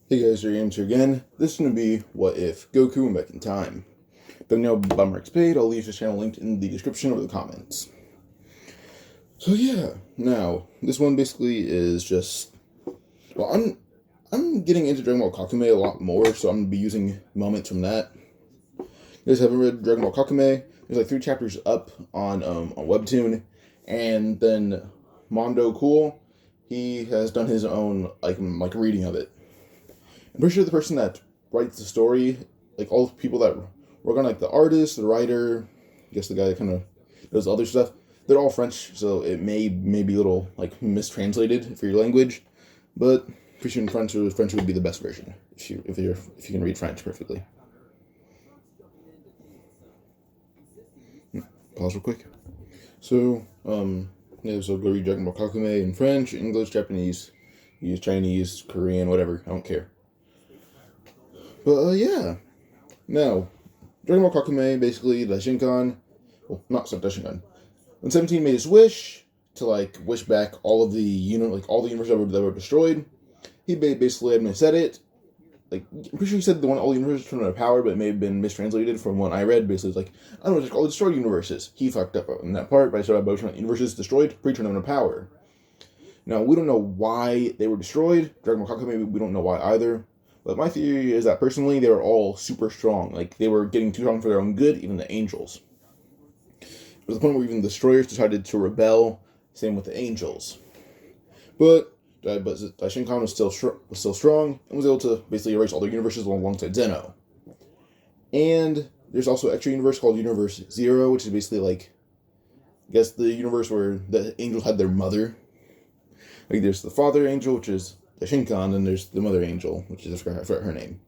Hey guys, Jay-Sensei again. This is going to be What If Goku went back in time. But no bummer paid, I'll leave this channel linked in the description or the comments. So yeah, now, this one basically is just... Well, I'm getting into Dragon Ball Kakume a lot more, so I'm going to be using moments from that. You guys haven't read Dragon Ball Kakume? There's like 3 chapters up on Webtoon, and then Mondo Cool, he has done his own like reading of it. I'm pretty sure the person that writes the story, like all the people that work on like the artist, the writer, I guess the guy that kind of does other stuff, they're all French, so it may be a little like mistranslated for your language, but if you're in French would be the best version if you can read French perfectly. Pause real quick. So yeah, so go read Dragon Ball Kakume in French, English, Japanese, use Chinese, Korean, whatever. I don't care. But yeah. Now, Dragon Ball Kakume, basically, Daishinkan, well, not Daishinkan. When 17 made his wish to like wish back all of the all the universes that were destroyed, he basically had said it. Like, I'm pretty sure he said all the universes turned into power, but it may have been mistranslated from what I read. Basically, it's like, I don't know, all the destroyed universes. He fucked up in that part by saying about universes destroyed, pre-turned them into power. Now, we don't know why they were destroyed. Dragon Ball Kakume, we don't know why either. But my theory is that, personally, they were all super strong. Like, they were getting too strong for their own good, even the angels. There was a point where even the destroyers decided to rebel, same with the angels. But Daishinkan was still strong, and was able to basically erase all their universes alongside Zeno. And there's also an extra universe called Universe Zero, which is basically like, I guess, the universe where the angels had their mother. Like, there's the father angel, which is Daishinkan, and there's the mother angel, which is, I forgot her name.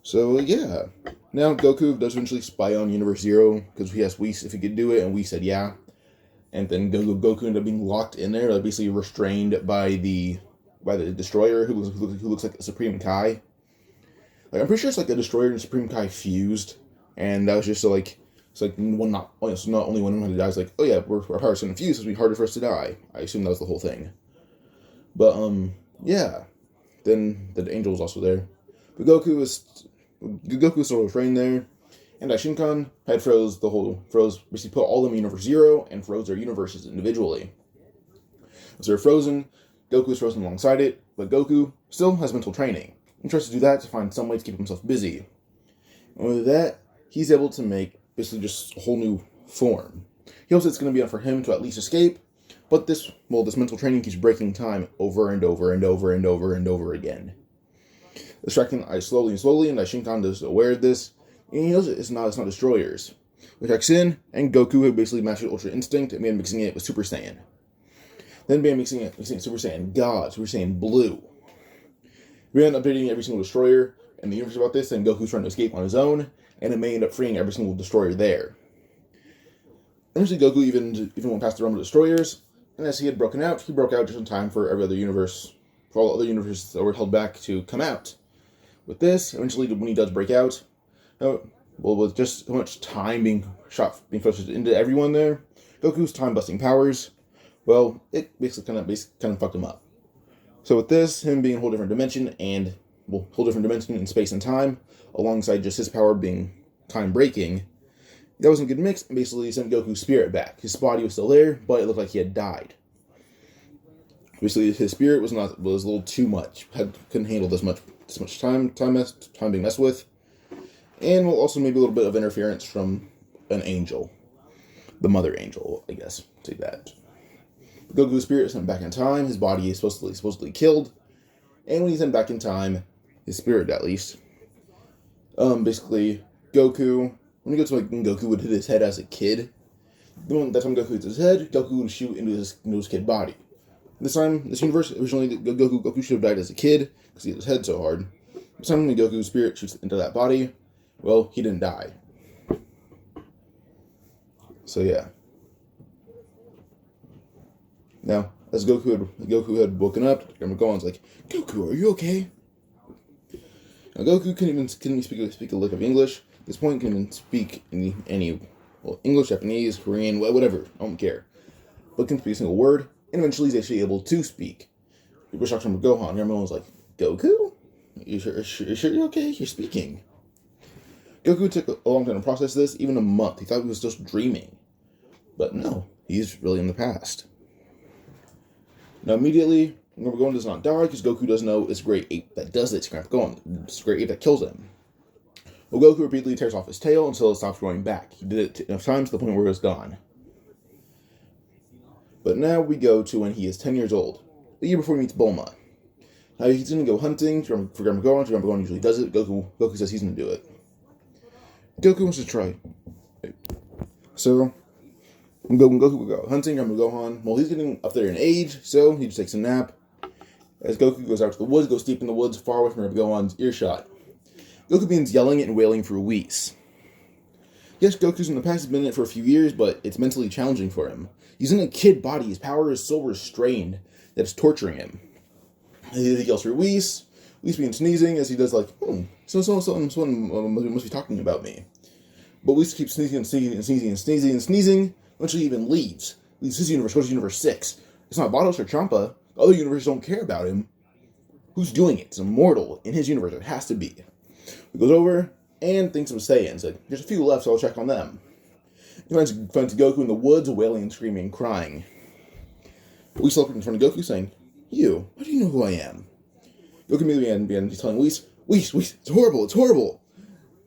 So yeah, now Goku does eventually spy on Universe Zero, because he asked Whis if he could do it, and Whis said yeah. And then Goku ended up being locked in there, like basically restrained by the Destroyer, who looks like a Supreme Kai. Like, I'm pretty sure it's like a Destroyer and Supreme Kai fused, and that was just so like, it's like not only one who dies. Like, oh yeah, our powers gonna fuse, so it'll be harder for us to die. I assume that was the whole thing. But yeah, then the angel was also there, but Goku was still refrained there. And Daishinkan had basically put all of them in Universe Zero and froze their universes individually. As they're frozen, Goku is frozen alongside it, but Goku still has mental training. He tries to do that to find some way to keep himself busy. And with that, he's able to make basically just a whole new form. He hopes it's going to be enough for him to at least escape, but this mental training keeps breaking time over and over and over and over and over again. Distracting Ice slowly, and Daishinkan is aware of this. And he knows it's not destroyers. He checks in, and Goku had basically mastered Ultra Instinct and began mixing it with Super Saiyan. Then began mixing it Super Saiyan God, Super Saiyan Blue. We began updating every single destroyer in the universe about this, and Goku's trying to escape on his own, and it may end up freeing every single destroyer there. Eventually, Goku even went past the realm of destroyers, and as he had broken out, he broke out just in time for all the other universes that were held back to come out. With this, eventually, when he does break out, with just so much time being focused into everyone there, Goku's time-busting powers, well, it basically kind of fucked him up. So with this, him being a whole different dimension, and whole different dimension in space and time, alongside just his power being time-breaking, that wasn't a good mix, and basically sent Goku's spirit back. His body was still there, but it looked like he had died. Basically, his spirit was a little too much. Couldn't handle this much time being messed with. And also maybe a little bit of interference from an angel. The mother angel, I guess. Say that. Goku's spirit is sent back in time. His body is supposedly killed. And when he's sent back in time, his spirit at least, basically, when Goku would hit his head as a kid, that time Goku hits his head, Goku would shoot into his kid body. This universe, originally Goku should have died as a kid, because he hit his head so hard. This time when Goku's spirit shoots into that body, well, he didn't die. So yeah. Now, as Goku had woken up, Gohan's like, "Goku, are you okay?" Now Goku couldn't speak a lick of English. At this point, couldn't even speak any English, Japanese, Korean, whatever. I don't care. But couldn't speak a single word. And eventually, he's actually able to speak. Whis talks to Gohan, and everyone was like, Goku? You sure you're okay? You're speaking. Goku took a long time to process this, even a month. He thought he was just dreaming. But no, he's really in the past. Now immediately, Gohan does not die, because Goku does know it's Great Ape that does it. It's Great Ape that kills him. Well, Goku repeatedly tears off his tail until it stops growing back. He did it enough times to the point where it was gone. But now we go to when he is 10 years old, the year before he meets Bulma. Now he's going to go hunting for Grandpa Gohan. Grandpa Gohan usually does it. Goku says he's going to do it. Goku wants to try. So when Goku will go hunting, Grandpa Gohan, well, he's getting up there in age, so he just takes a nap. As Goku goes out to the woods, goes deep in the woods, far away from Grandpa Gohan's earshot. Goku begins yelling and wailing for Whis. Yes, Goku's in the past has been in it for a few years, but it's mentally challenging for him. He's in a kid body. His power is so restrained that it's torturing him. He yells for Whis. Whis begins sneezing as he does someone must be talking about me. But Whis keeps sneezing and sneezing and sneezing and sneezing and sneezing. Eventually, he even leaves his universe, goes to Universe 6. It's not Bados or Champa. The other universes don't care about him. Who's doing it? It's immortal in his universe. It has to be. He goes over and thinks of Saiyans. Like, there's a few left, so I'll check on them. He finds Goku in the woods, wailing and screaming and crying. Whis looks in front of Goku, saying, "You, how do you know who I am?" Goku immediately began telling Whis, it's horrible.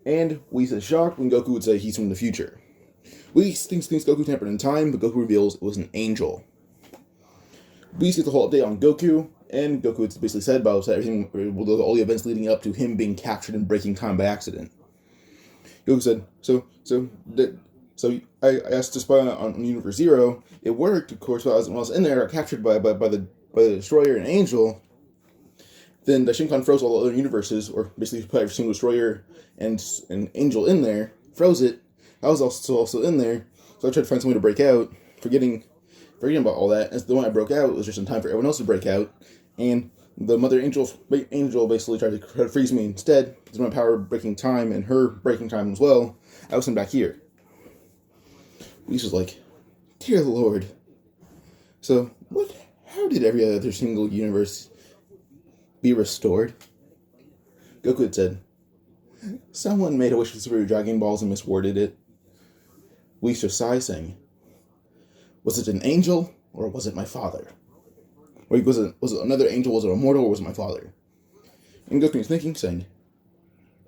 And Whis is shocked when Goku would say he's from the future. Whis thinks Goku tampered in time, but Goku reveals it was an angel. Whis gets the whole update on Goku, and Goku basically said about everything, all the events leading up to him being captured and breaking time by accident. Goku said, so I asked to spy on Universe Zero. It worked, of course, when I was in there, I got captured by the Destroyer and Angel. Then the Shinkan froze all the other universes, or basically put every single Destroyer and Angel in there, froze it. I was also in there, so I tried to find some way to break out, forgetting about all that. And the one I broke out was just in time for everyone else to break out, and the Mother Angel basically tried to freeze me instead, because my power breaking time and her breaking time as well. I was sent back here. Whis was like, "Dear Lord." So, how did every other single universe be restored? Goku had said, "Someone made a wish for Super Dragon Balls and misworded it." Whis just sighed, saying, "Was it an angel, or was it my father? Wait, was it another angel, was it a mortal, or was it my father?" And Goku was thinking, saying,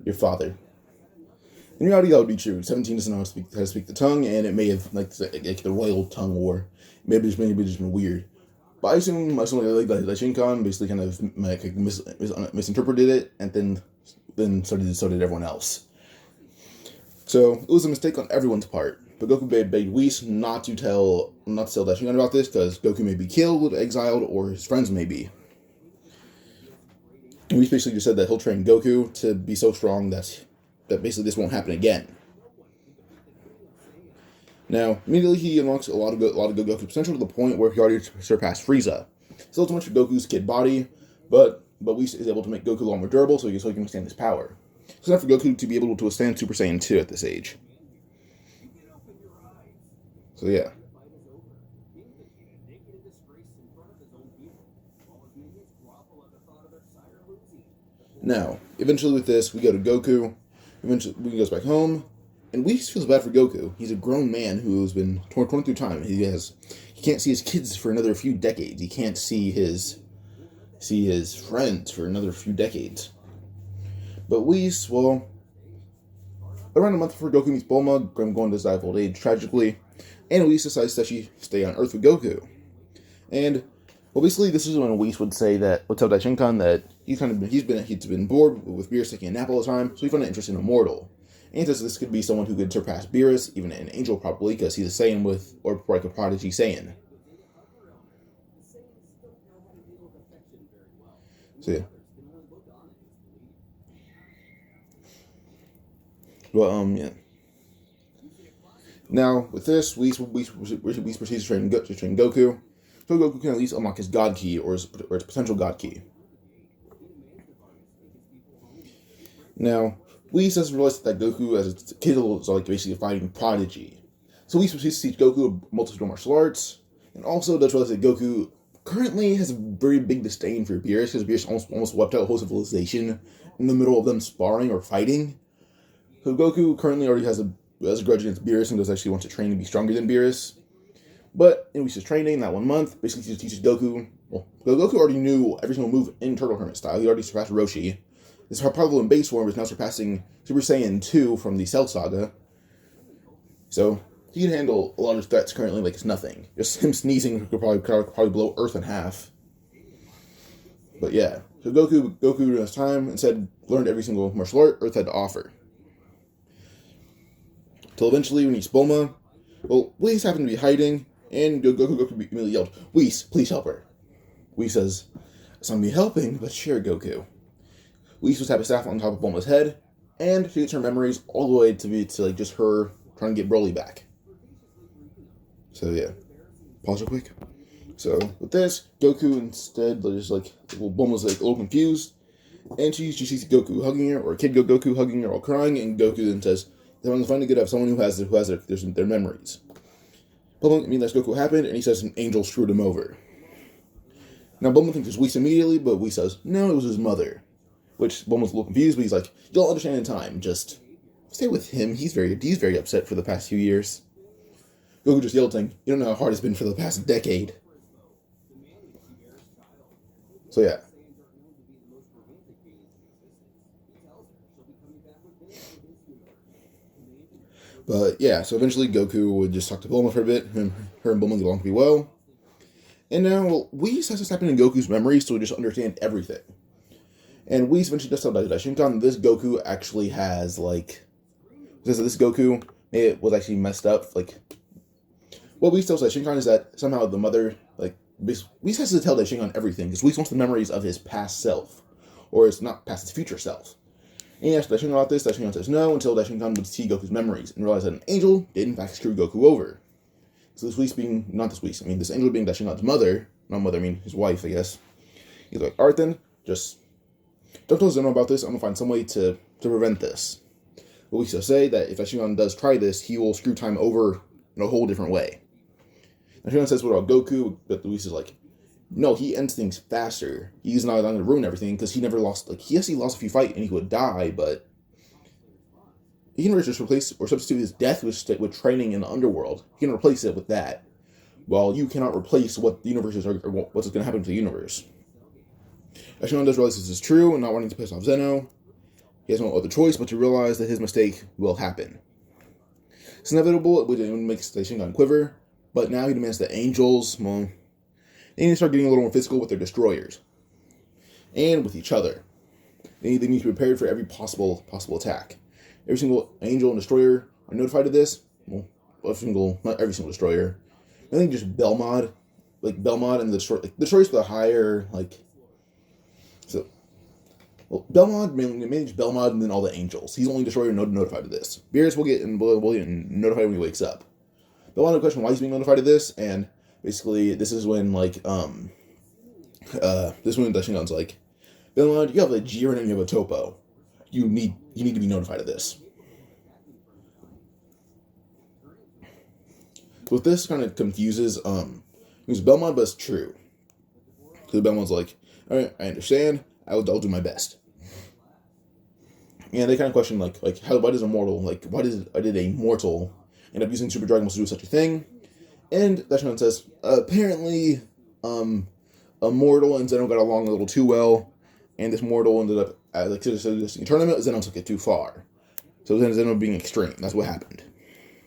"Your father." In reality, that would be true. 17 doesn't know how to speak the tongue, and it may have, like the royal tongue war. Maybe just been weird. But I assume the Shinkan basically kind of misinterpreted it, and then so did everyone else. So it was a mistake on everyone's part. But Goku begged Whis not to tell Shinkan about this, because Goku may be killed, exiled, or his friends may be. And Whis basically just said that he'll train Goku to be so strong that basically this won't happen again. Now, immediately he unlocks a lot of Goku potential to the point where he already surpassed Frieza. Still too much for Goku's kid body, but Whis is able to make Goku a lot more durable so he can withstand his power. It's enough for Goku to be able to withstand Super Saiyan 2 at this age. So yeah. Now, eventually with this, we go to Goku. Eventually, he goes back home, and Whis feels bad for Goku. He's a grown man who's been torn through time. He can't see his kids for another few decades. He can't see his friends for another few decades. But Whis, well, around a month before Goku meets Bulma, Gohan does die of old age tragically, and Whis decides that she stay on Earth with Goku. And well, basically, this is when Whis would tell Daishinkan that he's been bored with Beerus taking a nap all the time, so he found an interest in a mortal. And he says this could be someone who could surpass Beerus, even an angel probably, because he's a Saiyan or like a prodigy Saiyan. So yeah. Well, yeah. Now with this, Whis proceeds to train Goku. So Goku can at least unlock his God Key, or his potential God Key. Now, Whis doesn't realize that Goku, as a kid, is like basically a fighting prodigy. So Whis proceeds to teach Goku a multitude of martial arts, and also does realize that Goku currently has a very big disdain for Beerus, because Beerus almost wiped out a whole civilization in the middle of them sparring or fighting. So Goku currently already has a grudge against Beerus and does actually want to train to be stronger than Beerus. But in Whis' training, that 1 month, basically just teaches Goku. Well, Goku already knew every single move in Turtle Hermit style. He already surpassed Roshi. His powerful in base form is now surpassing Super Saiyan 2 from the Cell Saga. So he can handle a lot of threats currently like it's nothing. Just him sneezing could probably blow Earth in half. But yeah, so Goku during his time instead learned every single martial art Earth had to offer. Till eventually, when he's Bulma, well, Whis happened to be hiding, and Goku immediately yelled, "Whis, please help her." Whis says, "It's not me helping, but sure, Goku." Whis was have a staff on top of Bulma's head, and she gets her memories all the way to like just her trying to get Broly back. So yeah, pause real quick. So with this, Goku instead just like Bulma's like a little confused, and she sees Goku hugging her, or Kid Goku hugging her while crying, and Goku then says, "Everyone's finally good to have someone who has their memories." Bulma lets Goku happen, and he says an angel screwed him over. Now Bulma thinks it's Whis immediately, but Whis says no, it was his mother. Which Bulma's a little confused, but he's like, "You'll understand in time. Just stay with him. He's very upset for the past few years." Goku just yelled, saying, "You don't know how hard it's been for the past decade." So yeah. But yeah, so eventually Goku would just talk to Bulma for a bit. Her and Bulma get along pretty well. And now, well, Whis has this happen in Goku's memories, so we just understand everything. And Whis eventually does tell Daishinkan this Goku actually has, like... This Goku, it was actually messed up. Like, what Whis tells Daishinkan is that somehow the mother, like... Whis has to tell Daishinkan everything, because Whis wants the memories of his past self. Or it's not past his future self. And he asked Daishinkan about this. Daishinkan says no until Daishinkan would see Goku's memories and realize that an angel did in fact screw Goku over. So this Whis being, not this Whis, this angel being Daishinkan's mother, not mother, his wife, I guess. He's like, "Alright then, just don't tell Zeno about this. I'm gonna find some way to prevent this." But Whis will say that if Daishinkan does try this, he will screw time over in a whole different way. Daishinkan says, "What about Goku?" But Whis is like, "No, he ends things faster. He's not going to ruin everything because he never lost. Like, yes, he lost a few fights and he would die, but he can just replace or substitute his death with training in the underworld. He can replace it with that. While you cannot replace what the universe is or what's going to happen to the universe." Daishinkan does realize this is true and not wanting to piss off Zeno. He has no other choice but to realize that his mistake will happen. It's inevitable. It makes Daishinkan quiver, but now he demands that angels, well, they need to start getting a little more physical with their destroyers. And with each other. They need to be prepared for every possible attack. Every single angel and destroyer are notified of this. Well, not every single destroyer. I think just Belmod. Like, Belmod and the destroyers with a higher, like... So, well, Belmod, mainly just Belmod and then all the angels. He's the only destroyer notified of this. Beerus will get notified when he wakes up. Belmod will question why he's being notified of this, and... Basically, this is when, like, Daishinkan's like, "Belmod, you have a Jiren and you have a Topo. You need to be notified of this." So this kind of confuses, because Belmod, but it's true. So Belmod's like, "Alright, I understand. I'll do my best." And they kind of question, like, why does a mortal, why did a mortal end up using Super Dragon Balls to do such a thing? And Daishinkan says, apparently, a mortal and Zeno got along a little too well, and this mortal ended up, this tournament, Zeno took it too far. So then Zeno being extreme, that's what happened.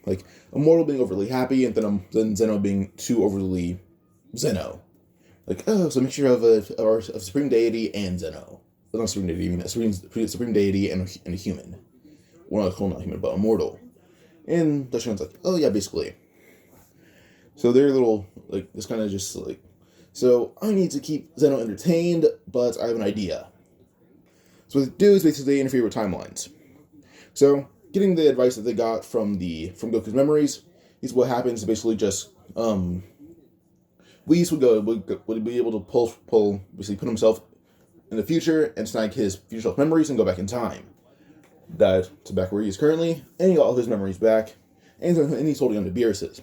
Like, a mortal being overly happy, and then Zeno being too overly Zeno. Like, oh, so a mixture of Supreme Deity and Zeno. Well, not Supreme Deity, I mean Supreme Deity and a human. Well, not human, but a mortal. And Daishinkan's like, oh yeah, basically. So they're a little, like, this kind of just, like, so I need to keep Zeno entertained, but I have an idea. So what they do is basically they interfere with timelines. So, getting the advice that they got from Goku's memories, is what happens, basically just, Whis would be able to basically put himself in the future and snag his future self memories and go back in time. To back where he is currently, and he got all his memories back, and he's holding on to Beerus's.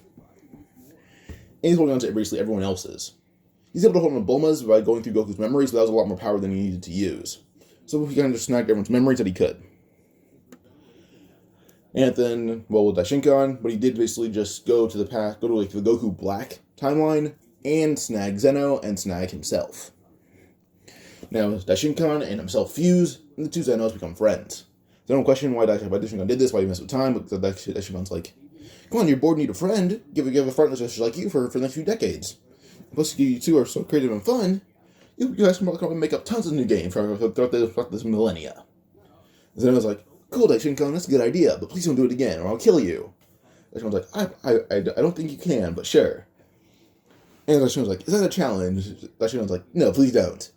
And he's holding on to basically everyone else's. he's able to hold on to Bulma's by going through Goku's memories, but that was a lot more power than he needed to use. So he kind of just snagged everyone's memories that he could. And then, well, with Daishinkan, but he did basically just go to the past, go to like the Goku Black timeline, and snag Zeno and snag himself. Now, Daishinkan and himself fuse, and the two Zenos become friends. So I don't question why Daishinkan did this, why he messed with time, but Daishinkan's like, come on, you're bored and need a friend. Give a friend that's just like you for the next few decades. Plus, you two are so creative and fun, you guys can probably make up tons of new games throughout this millennia. And Zeno's like, cool, Daishinkan, that's a good idea, but please don't do it again, or I'll kill you. Daishinkan's like, I don't think you can, but sure. And Daishinkan's like, is that a challenge? Daishinkan's like, no, please don't.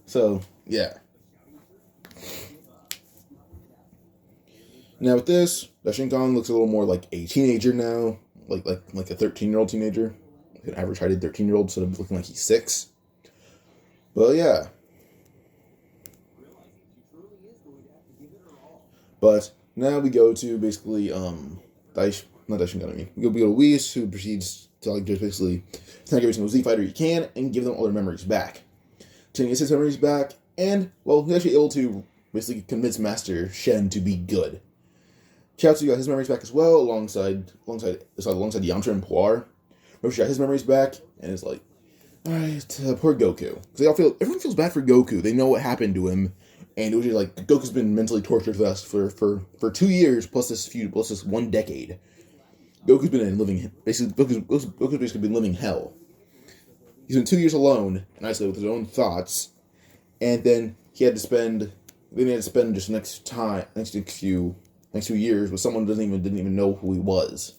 So, yeah. Now with this, Daishinkan looks a little more like a teenager now, like a 13-year-old teenager, like an average heighted 13-year-old, instead of looking like he's 6. But yeah. But now we go to basically not Daishinkan. I mean, we go to Whis, who proceeds to like just basically snag every single Z fighter he can and give them all their memories back. Tin gets his memories back, and well, he's actually able to basically convince Master Shen to be good. Chiaotzu got his memories back as well, alongside Yamcha and Puar. Roshi got his memories back, and it's like, alright, poor Goku. Because everyone feels bad for Goku. They know what happened to him, and it was just like, Goku's been mentally tortured for 2 years, plus this 1 decade. Goku's been basically been living hell. He's been 2 years alone and isolated with his own thoughts, and then he had to spend just the next few years with someone who didn't even know who he was.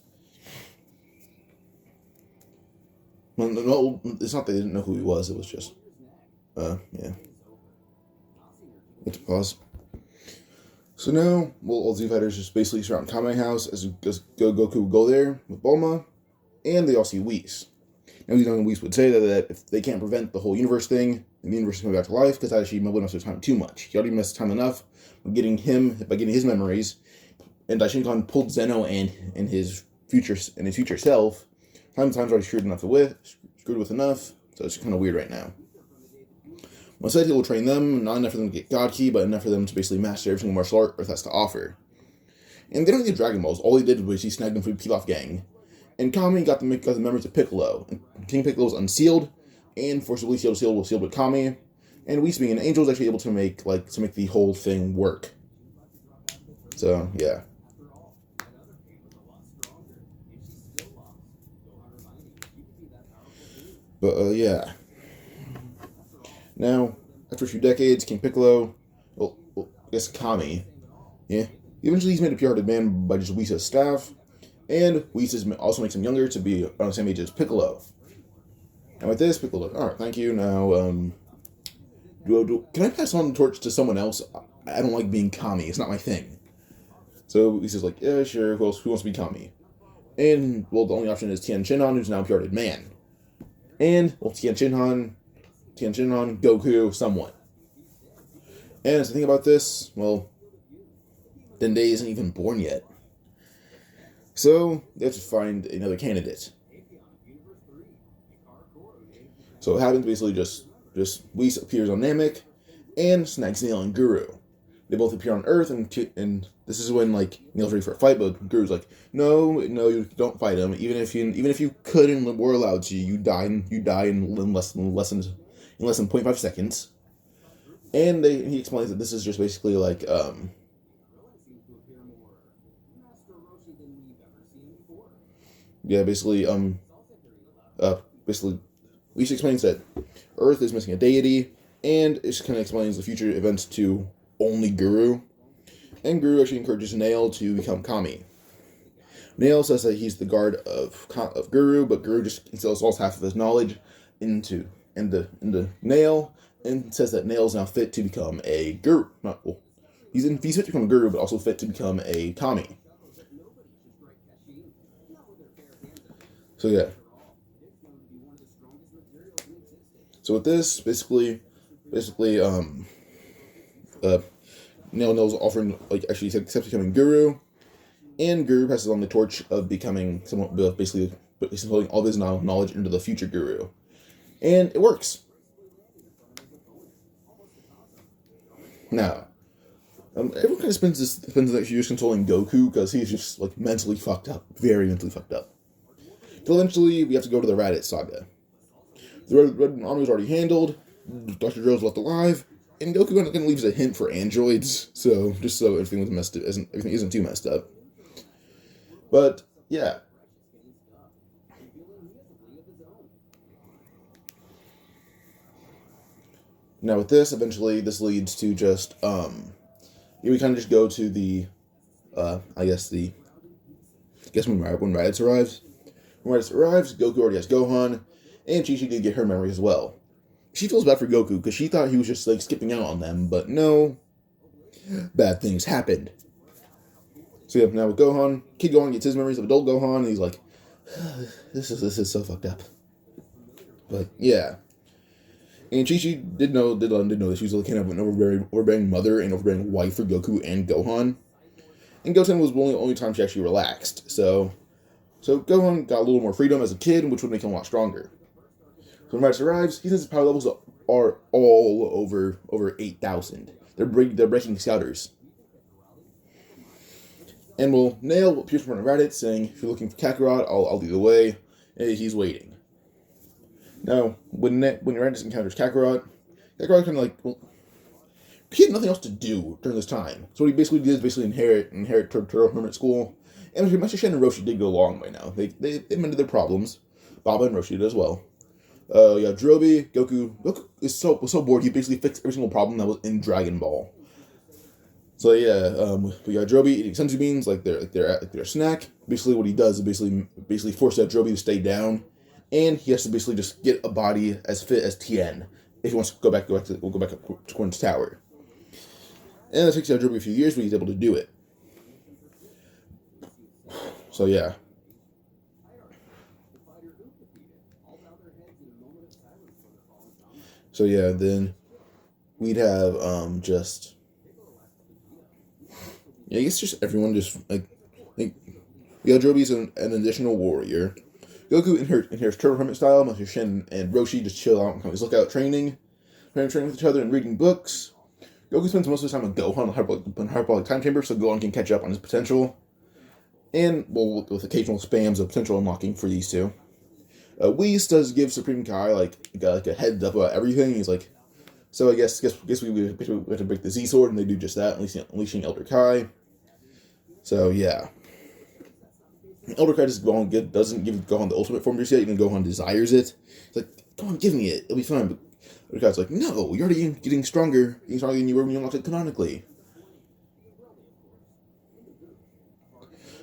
No, it's not that they didn't know who he was. It was just, yeah. Let's pause. So now, well, all Z fighters just basically surround Kame House as Goku will go there with Bulma, and they all see Whis. Now, Whis would say that if they can't prevent the whole universe thing, then the universe is coming back to life, because actually wouldn't waste their time too much. He already missed time enough by getting his memories, and Daishinkan pulled Zeno and his future self. Time's already screwed with enough, so it's kind of weird right now. Well, said he will train them, not enough for them to get God Key, but enough for them to basically master every single martial art Earth has to offer. And they don't need Dragon Balls. All he did was he snagged them from the Pilaf gang. And Kami got the members of Piccolo. And King Piccolo was unsealed, and forcibly sealed with Kami. And Whis, being an angel, is actually able to make the whole thing work. So yeah. But yeah. Now, after a few decades, King Piccolo, I guess Kami, yeah, eventually he's made a pure-hearted man by just Whis' staff, and Whis also makes him younger to be on the same age as Piccolo. And with this, Piccolo, alright, thank you, now, can I pass on the torch to someone else? I don't like being Kami, it's not my thing. So Whis is like, yeah, sure, who wants to be Kami? And, well, the only option is Tien Shinhan, who's now a pure-hearted man. And, well, Tien Shinhan, Goku, somewhat. And as I think about this, well, Dende isn't even born yet. So, they have to find another candidate. So what happens basically just Whis appears on Namek and snags Nail and Guru. They both appear on Earth, and this is when like Nail's ready for a fight, but Guru's like, no, you don't fight him. Even if you could and were allowed to, you die in less than 0.5 seconds. And he explains that this is just basically like basically Whis explains that Earth is missing a deity, and it kind of explains the future events to only Guru. And Guru actually encourages Nail to become Kami. Nail says that he's the guard of Guru, but Guru just instills all half of his knowledge into Nail, and says that Nail's now fit to become a Guru. He's fit to become a Guru, but also fit to become a Kami. So yeah. So with this, basically, Nail's offering, actually accepts becoming Guru, and Guru passes on the torch of becoming someone, basically holding all of his knowledge into the future Guru. And it works. Now, everyone kind of spends the next few years controlling Goku because he's just like mentally fucked up, very mentally fucked up. Till eventually, we have to go to the Raditz saga. The Red Army was already handled. Dr. Drill's left alive, and Goku kind of leaves a hint for androids, so just so everything isn't too messed up. But yeah. Now with this, eventually, this leads to just we kind of just go to the when Raditz arrives. When Raditz arrives, Goku already has Gohan, and Chi-Chi did get her memory as well. She feels bad for Goku, because she thought he was just, like, skipping out on them, but no. Bad things happened. So yeah, now with Gohan, Kid Gohan gets his memories of adult Gohan, and he's like, this is so fucked up. But, yeah. And Chi-Chi did know that she was kind of an overbearing mother and overbearing wife for Goku and Gohan. And Goten was the only time she actually relaxed, so Gohan got a little more freedom as a kid, which would make him a lot stronger. So when Raditz arrives, he says his power levels are all over 8,000. They're breaking scouters. And we'll nail what appears in front of Raditz, saying, if you're looking for Kakarot, I'll lead the way. And he's waiting. Now, when Raditz encounters Kakarot kind of like, well, he had nothing else to do during this time. So what he basically did is inherit Turtle Hermit School. And Master Shen and Roshi did go a long way now. They mended their problems. Baba and Roshi did as well. Jirobe, Goku was so bored he basically fixed every single problem that was in Dragon Ball. So yeah, we got Jirobe eating senzu beans like their snack. Basically, what he does is basically force that Jirobe to stay down, and he has to basically just get a body as fit as Tien if he wants to go back up to Quin's Tower. And it takes Jirobe a few years, but he's able to do it. So yeah. Then we'd have I guess just everyone just like Jirobe's an additional warrior. Goku inherits Turtle Hermit style. Master Shen and Roshi just chill out and lookout training with each other and reading books. Goku spends most of his time with Gohan on Hyperbolic Time Chamber, so Gohan can catch up on his potential. And, well, with occasional spams of potential unlocking for these two. Whis does give Supreme Kai, like a heads up about everything. He's like, so I guess we have to break the Z-Sword, and they do just that, unleashing Elder Kai. So, yeah. Elder Kai doesn't give Gohan the ultimate form just yet, even Gohan desires it. He's like, Gohan, give me it, it'll be fine. But Elder Kai's like, no, you're already getting stronger than you were when you unlocked it canonically.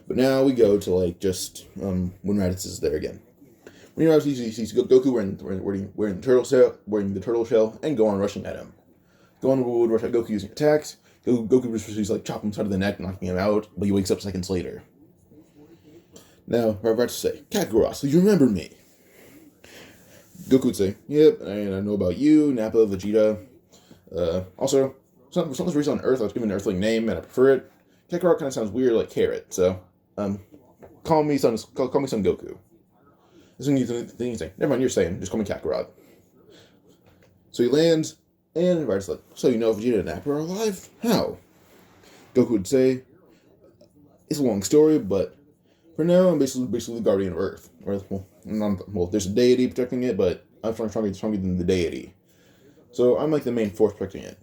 But now we go to when Raditz is there again. When Raditz sees Goku wearing the turtle shell, and Gohan rushing at him. Gohan would rush at Goku using attacks. Goku would chop him side of the neck, knocking him out, but he wakes up seconds later. Now, Raditz would say, Kakarot, so you remember me. Goku would say, yep, and I know about you, Nappa, Vegeta. Also, for some reason on Earth, I was given an Earthling name, and I prefer it. Kakarot kind of sounds weird like carrot, so call me son Goku. This is the thing you say. Never mind, you're saying. Just call me Kakarot. So he lands, and Raditz like, so you know Vegeta and Nappa are alive? How? Goku would say, it's a long story, but for now, I'm basically the guardian of Earth. There's a deity protecting it, but I'm stronger than the deity. So I'm like the main force protecting it.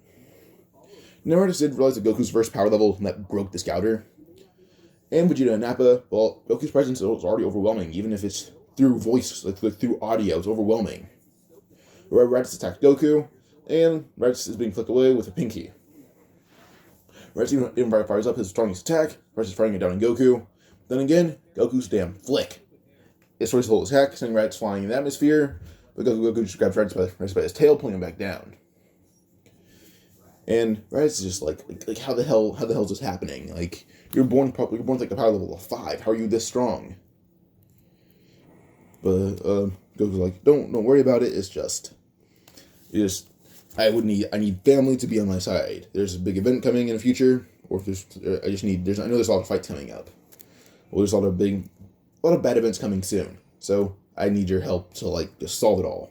Now Raditz did realize that Goku's first power level that broke the Scouter. And Vegeta and Nappa, well, Goku's presence is already overwhelming, even if it's through voice, like through audio, it's overwhelming. Raditz attacked Goku, and Raditz is being flicked away with a pinky. Raditz even fires up his strongest attack, Raditz firing it down on Goku. Then again, Goku's damn flick. It destroys the whole attack, sending Raditz flying in the atmosphere, but Goku just grabs Raditz by his tail, pulling him back down. And Raditz is just like how the hell is this happening? Like, you're born with like a power level of 5. How are you this strong? But Goku's like, don't worry about it. I need family to be on my side. There's a big event coming in the future, or if I know there's a lot of fights coming up. Well, there's a lot of bad events coming soon. So I need your help to just solve it all.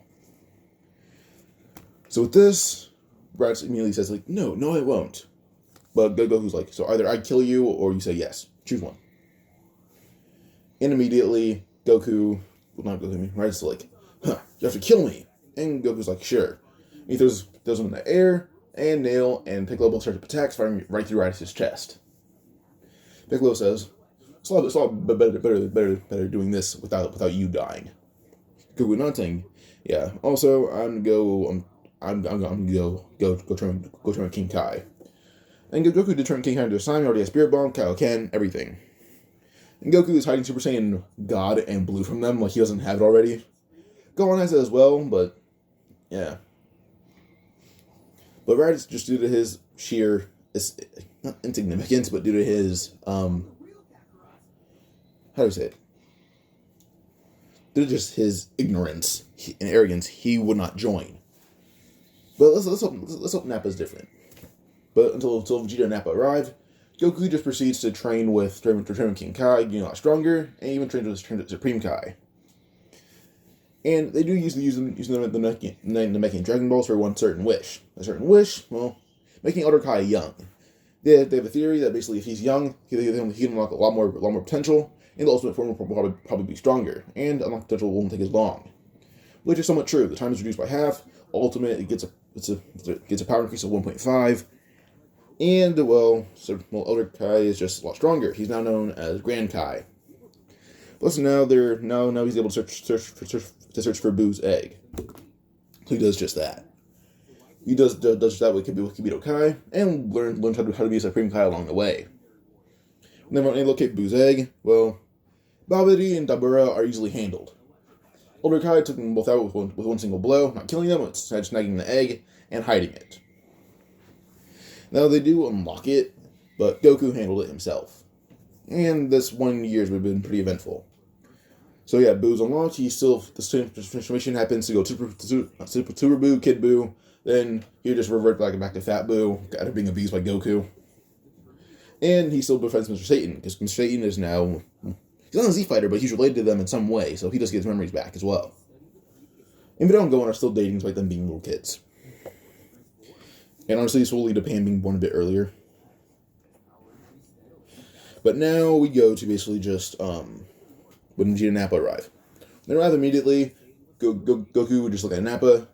So with this, Raditz immediately says, like, no, I won't. But Goku's like, so either I kill you or you say yes. Choose one. And immediately, Raditz is like, you have to kill me. And Goku's like, sure. And he throws him in the air, and Nail and Piccolo both start to attack, firing right through Raditz's chest. Piccolo says, it's a lot better doing this without you dying. Goku nodding, yeah. Also, I'm gonna go turn King Kai. And Goku did turn King Kai into a Simon, already has Spirit Bomb, Kaioken, everything. And Goku is hiding Super Saiyan God and Blue from them, like he doesn't have it already. Gohan has it as well, but yeah. But Raditz, just due to his sheer, not insignificance, but due to his, how do you say it? Due to just his ignorance and arrogance, he would not join. But let's hope Nappa's different. But until Vegeta and Nappa arrive, Goku just proceeds to train with King Kai, getting a lot stronger, and even trains with Supreme Kai. And they do use them making Dragon Balls for one certain wish. A certain wish, well, making Elder Kai young. They have a theory that basically if he's young, he can unlock a lot more potential, and the ultimate form will probably be stronger, and unlock potential won't take as long. Which is somewhat true. The time is reduced by half. Ultimate, it gets a power increase of 1.5. And, Elder Kai is just a lot stronger. He's now known as Grand Kai. Plus, now he's able to search for Boo's egg. So he does just that. He does just that with Kibito Kai, and learns how to be a Supreme Kai along the way. When they locate Boo's egg, well, Babidi and Dabura are easily handled. Elder Kai took them both out with one single blow, not killing them, but snagging the egg and hiding it. Now, they do unlock it, but Goku handled it himself. And this 1 year has been pretty eventful. So yeah, Boo's unlocked. The transformation happens to go Super Boo, Kid Boo. Then he just revert back to Fat Boo, after being abused by Goku. And he still befriends Mr. Satan, because Mr. Satan is now... He's not a Z-Fighter, but he's related to them in some way, so he does get his memories back as well. And Vegeta and Gohan are still dating despite them being little kids. And honestly, this will lead to Pan being born a bit earlier. But now we go to basically just, when Vegeta and Nappa arrive. They arrive immediately, Goku would just look at Nappa,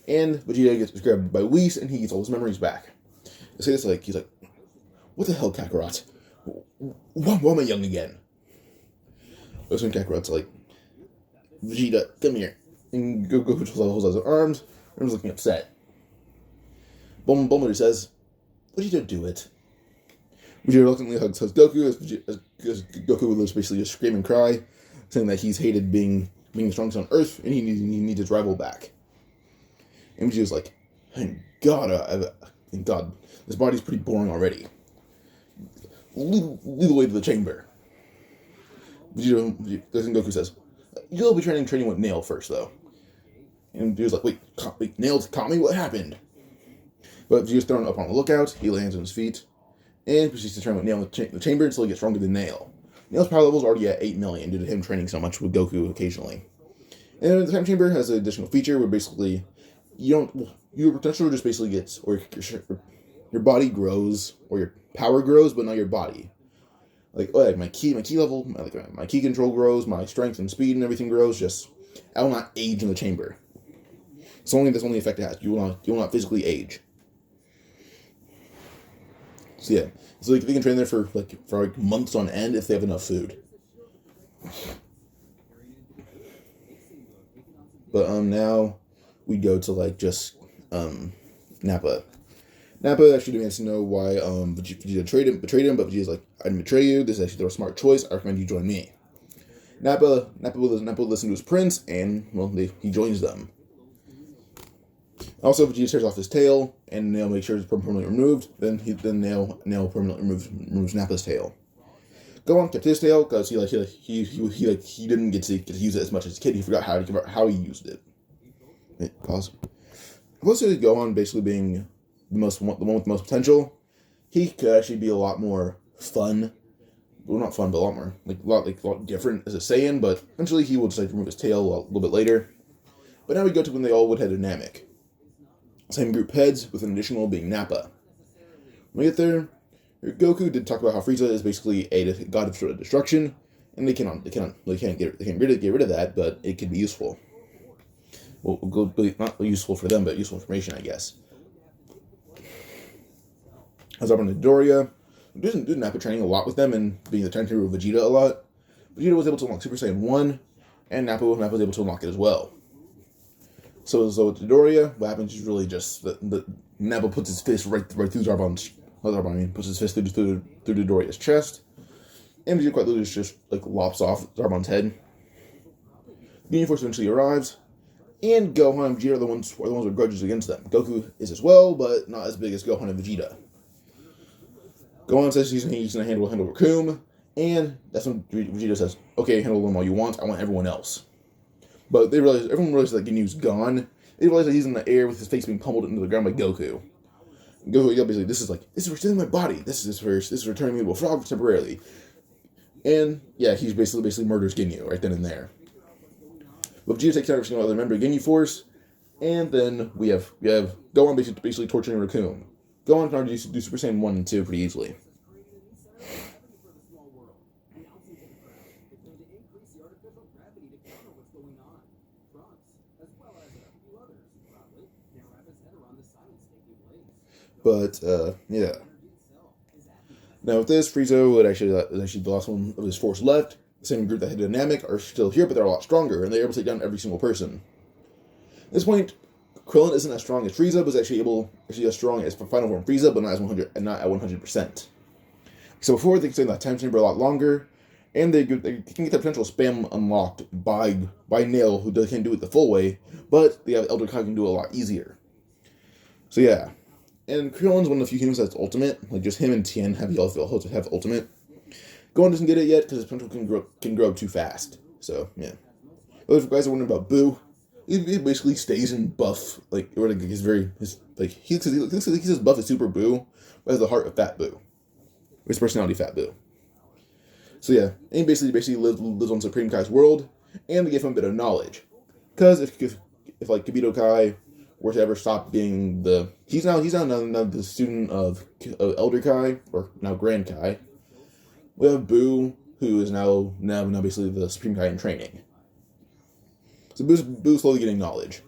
and Vegeta gets grabbed by Whis, and he gets all his memories back. They say this he's like, what the hell, Kakarot? Why am I young again? That's when Kakarot's like, Vegeta, come here. And Goku just holds out his arms, and he's looking upset. Bulma says, Vegeta, do it. Vegeta reluctantly hugs Goku, as Goku will basically just scream and cry, saying that he's hated being the strongest on Earth, and he needs his rival back. And Vegeta's like, thank God, this body's pretty boring already. Lead the way to the chamber. Goku says, you'll be training with Nail first, though. And Vegeta's like, wait, Nail caught me? What happened? But Vegeta's thrown up on the lookout, he lands on his feet, and proceeds to train with Nail in the chamber until he gets stronger than Nail. Nail's power level is already at 8 million due to him training so much with Goku occasionally. And the time chamber has an additional feature where basically your potential just basically gets, or your body grows, or your power grows, but not your body. Like my ki level, my ki control grows, my strength and speed and everything grows. Just I will not age in the chamber. That's the only effect it has. You will not physically age. So yeah, so they can train there for months on end if they have enough food. But now we go to Nappa. Nappa actually demands to know why Vegeta betrayed him, but Vegeta's like, I didn't betray you. This is actually a smart choice. I recommend you join me. Nappa will listen to his prince, and he joins them. Also, Vegeta tears off his tail, and Nail makes sure it's permanently removed. Then Nail permanently removes Nappa's tail. Gohan kept his tail because he didn't get to use it as much as a kid. He forgot how he used it. Wait, pause. Opposed to Gohan basically being the one with the most potential, he could actually be a lot more fun. Well, not fun, but a lot more a lot different as a Saiyan. But eventually, he will just remove his tail a little bit later. But now we go to when they all would have dynamic. Same group heads, with an additional being Nappa. When we get there, Goku did talk about how Frieza is basically a god of destruction, and they can't get rid of that, but it can be useful. Well, not useful for them, but useful information, I guess. As up on the Doria, did Nappa training a lot with them and being the time chamber with Vegeta a lot. Vegeta was able to unlock Super Saiyan 1, and Nappa was able to unlock it as well. So with the Doria, what happens is really just the Nappa puts his fist right through Zarbon's. Puts his fist through the Doria's chest, and Vegeta quite literally just like lops off Zarbon's head. The Union Force eventually arrives, and Gohan and Vegeta are the ones with grudges against them. Goku is as well, but not as big as Gohan and Vegeta. Gohan says he's going to handle Recoome, and that's when Vegeta says, "Okay, handle them all you want. I want everyone else." But everyone realizes that Ginyu's gone. They realize that he's in the air with his face being pummeled into the ground by Goku. Goku basically, this is for stealing my body. This is for turning me into a frog temporarily. And yeah, he's basically murders Ginyu right then and there. But Vegeta takes out every single other member of Ginyu Force, and then we have Gohan basically torturing Recoome. Gohan can already do Super Saiyan 1 and 2 pretty easily. But, yeah. Now with this, Frieza would actually the last one of his force left. The same group that had Dynamic are still here, but they're a lot stronger, and they're able to take down every single person. At this point, Krillin isn't as strong as Frieza, but is actually as strong as Final Form Frieza, but not at 100%. So before, they can stay in that time chamber a lot longer, and they can get the potential spam unlocked by Nail, who can't do it the full way, but they have Elder Kai can do it a lot easier. So yeah. And Krillin's one of the few humans that's ultimate. Like, just him and Tien have ultimate. Gohan doesn't get it yet because his potential can grow too fast. So, yeah. Those guys are wondering about Boo. He basically stays in buff. He says buff is Super Boo, but has the heart of Fat Boo. His personality, Fat Boo. So, yeah. And he basically lives on Supreme Kai's world, and they give him a bit of knowledge. Because if Kibito Kai were to ever stop being he's now the student of Elder Kai, or now Grand Kai. We have Boo, who is now basically the Supreme Kai in training. So Boo's slowly getting knowledge.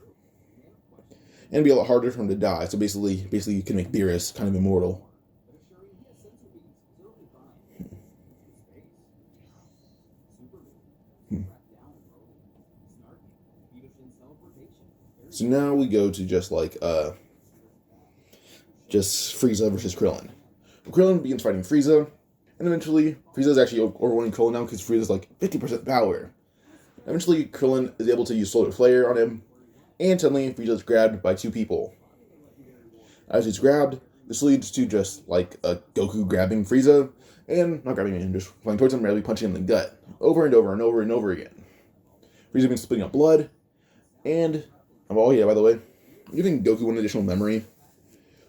And it'd be a lot harder for him to die, so basically you can make Beerus kind of immortal. So now we go to just Frieza versus Krillin. Krillin begins fighting Frieza, and eventually Frieza's actually overrunning Krillin now because Frieza's 50% power. Eventually, Krillin is able to use Solar Flare on him, and suddenly Frieza's grabbed by two people. As he's grabbed, this leads to just Goku grabbing Frieza, and not grabbing him, just flying towards him, randomly punching him in the gut, over and over and over and over again. Frieza begins spitting up blood, and oh yeah, by the way, giving Goku one additional memory.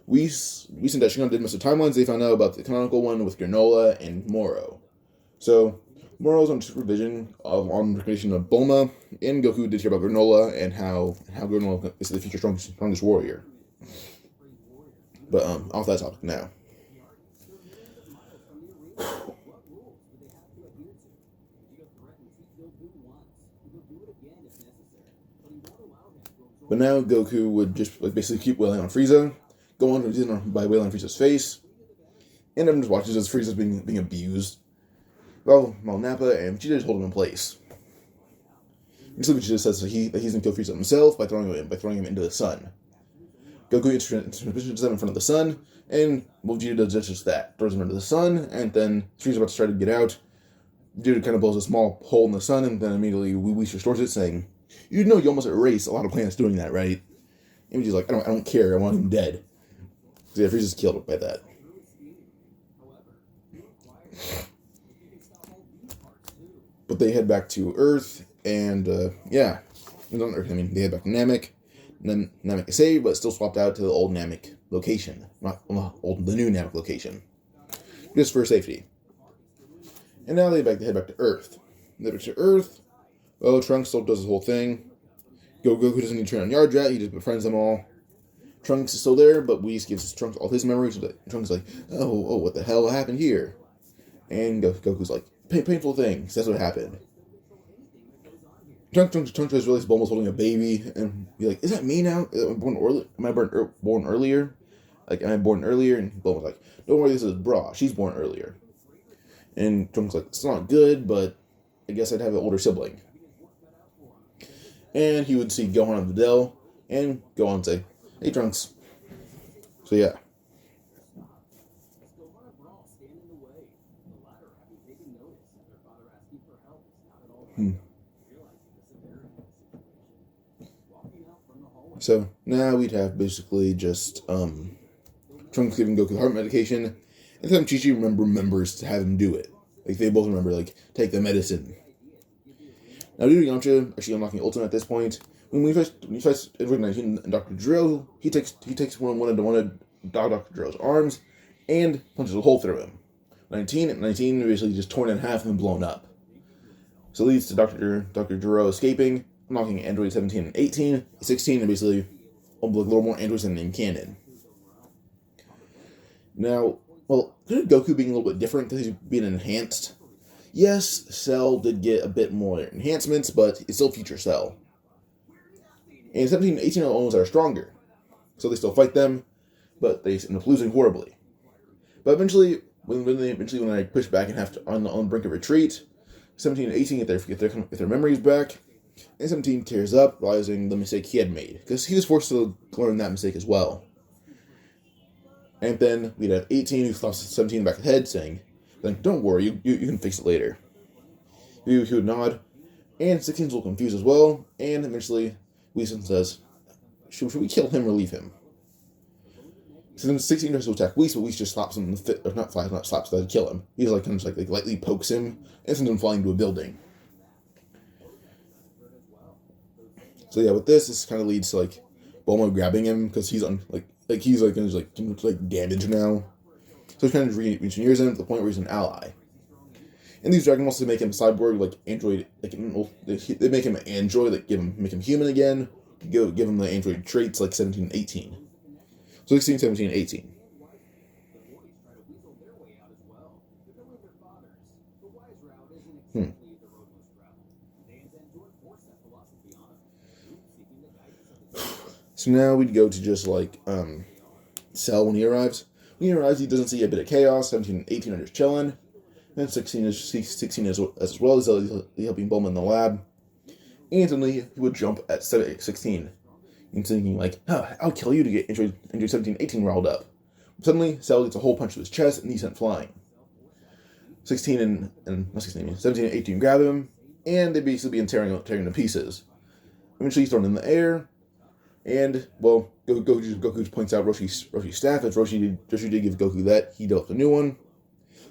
Whis and Daishigan did most of the timelines. They found out about the canonical one with Granola and Moro. So, Moro's on supervision on the creation of Bulma, and Goku did hear about Granola and how Granola is the future strongest warrior. But off that topic now. But now Goku would just basically keep wailing on Frieza, go on by wailing on Frieza's face, and everyone just watches as Frieza's being abused. While Nappa and Vegeta just hold him in place. Basically, Vegeta says that he's going to kill Frieza himself by throwing him into the sun. Goku introduces them in front of the sun, and Vegeta does just that. Throws him into the sun, and then Frieza's about to try to get out. Vegeta kind of blows a small hole in the sun, and then immediately Whis restores it, saying, "You know you almost erased a lot of planets doing that, right?" And Vegeta's like, I don't care, I want him dead. So yeah, Frieza's killed by that. But they head back to Earth, and yeah. Not Earth, they head back to Namek. And then Namek is saved, but still swapped out to the old Namek location. The new Namek location. Just for safety. And now they head back to Earth. They head back to Earth. Trunks still does his whole thing. Goku doesn't need to turn on Yardrat, he just befriends them all. Trunks is still there, but Whis gives Trunks all his memories. Trunks is like, oh, what the hell happened here? And Goku's like, painful things. That's what happened. Trunks realizes Bulma's holding a baby, and be like, is that me now? Am I born earlier? Like, am I born earlier? And Bulma's like, don't worry, this is Bra. She's born earlier. And Trunks like, it's not good, but I guess I'd have an older sibling. And he would see Gohan on the Videl, and Gohan would say, hey, Trunks. So, yeah. So, now we'd have basically just, Trunks giving Goku heart medication, and then Chi-Chi remembers to have him do it. Like, they both remember, like, take the medicine. Now, due to Yamcha actually unlocking Ultimate at this point, when we fights Android 19 and Dr. Drill, he takes one of Dr. Drill's arms and punches a hole through him. 19 basically just torn in half and blown up. So it leads to Dr. Drill escaping, unlocking Android 17 and 18, 16, and basically a little more androids in canon. Now, well, Goku being a little bit different because he's being enhanced. Yes, Cell did get a bit more enhancements, but it's still Future Cell. And 17 and 18 elements are stronger. So they still fight them, but they end up losing horribly. But eventually, when I push back and have to on the brink of retreat, 17 and 18 get their memories back, and 17 tears up, realizing the mistake he had made, because he was forced to learn that mistake as well. And then we'd have 18 who slaps 17 back of the head, saying, don't worry, you can fix it later. He would nod, and 16's a little confused as well, and eventually Whis says, should we kill him or leave him? So then 16 tries to attack Whis, but Whis just slaps him in the not slaps, to kill him. He's like, kind of like lightly pokes him, and sends him flying to a building. So yeah, with this kind of leads to like Bulma grabbing him, because he's damaged now. So he kind of re-engineers him to the point where he's an ally. And these Dragon Balls make him cyborg, like android, they make him an android, like make him human again, give him the android traits like 17 and 18. So 16, 17, 18. So now we'd go to just like Cell when he arrives. When he arrives, he doesn't see a bit of chaos. 17 and 18 are just chilling. And 16 as well as helping Bulma in the lab. And suddenly he would jump at 16. And thinking like, I'll kill you to get Android 17 18 riled up. Suddenly, Cell gets a hole punch to his chest and he's sent flying. 17 and 18 grab him, and they basically begin tearing to pieces. Eventually he's thrown in the air. And, well, Goku points out Roshi's staff, as Roshi did give Goku that. He developed a new one.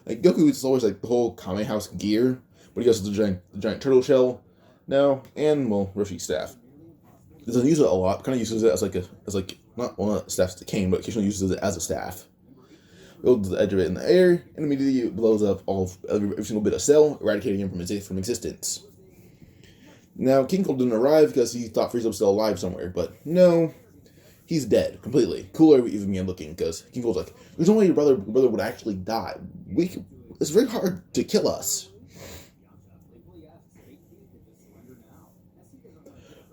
Like, Goku is always like the whole Kame House gear, but he also has the giant turtle shell now, and, well, Roshi's staff. He doesn't use it a lot, kind of uses it as not a staff as a cane, but occasionally uses it as a staff. Builds the edge of it in the air, and immediately it blows up every single bit of Cell, eradicating him from existence. Now, King Cole didn't arrive because he thought Frieza was still alive somewhere, but no, he's dead, completely. Cooler even began looking, because King Cole's like, there's no way your brother would actually die. It's very hard to kill us.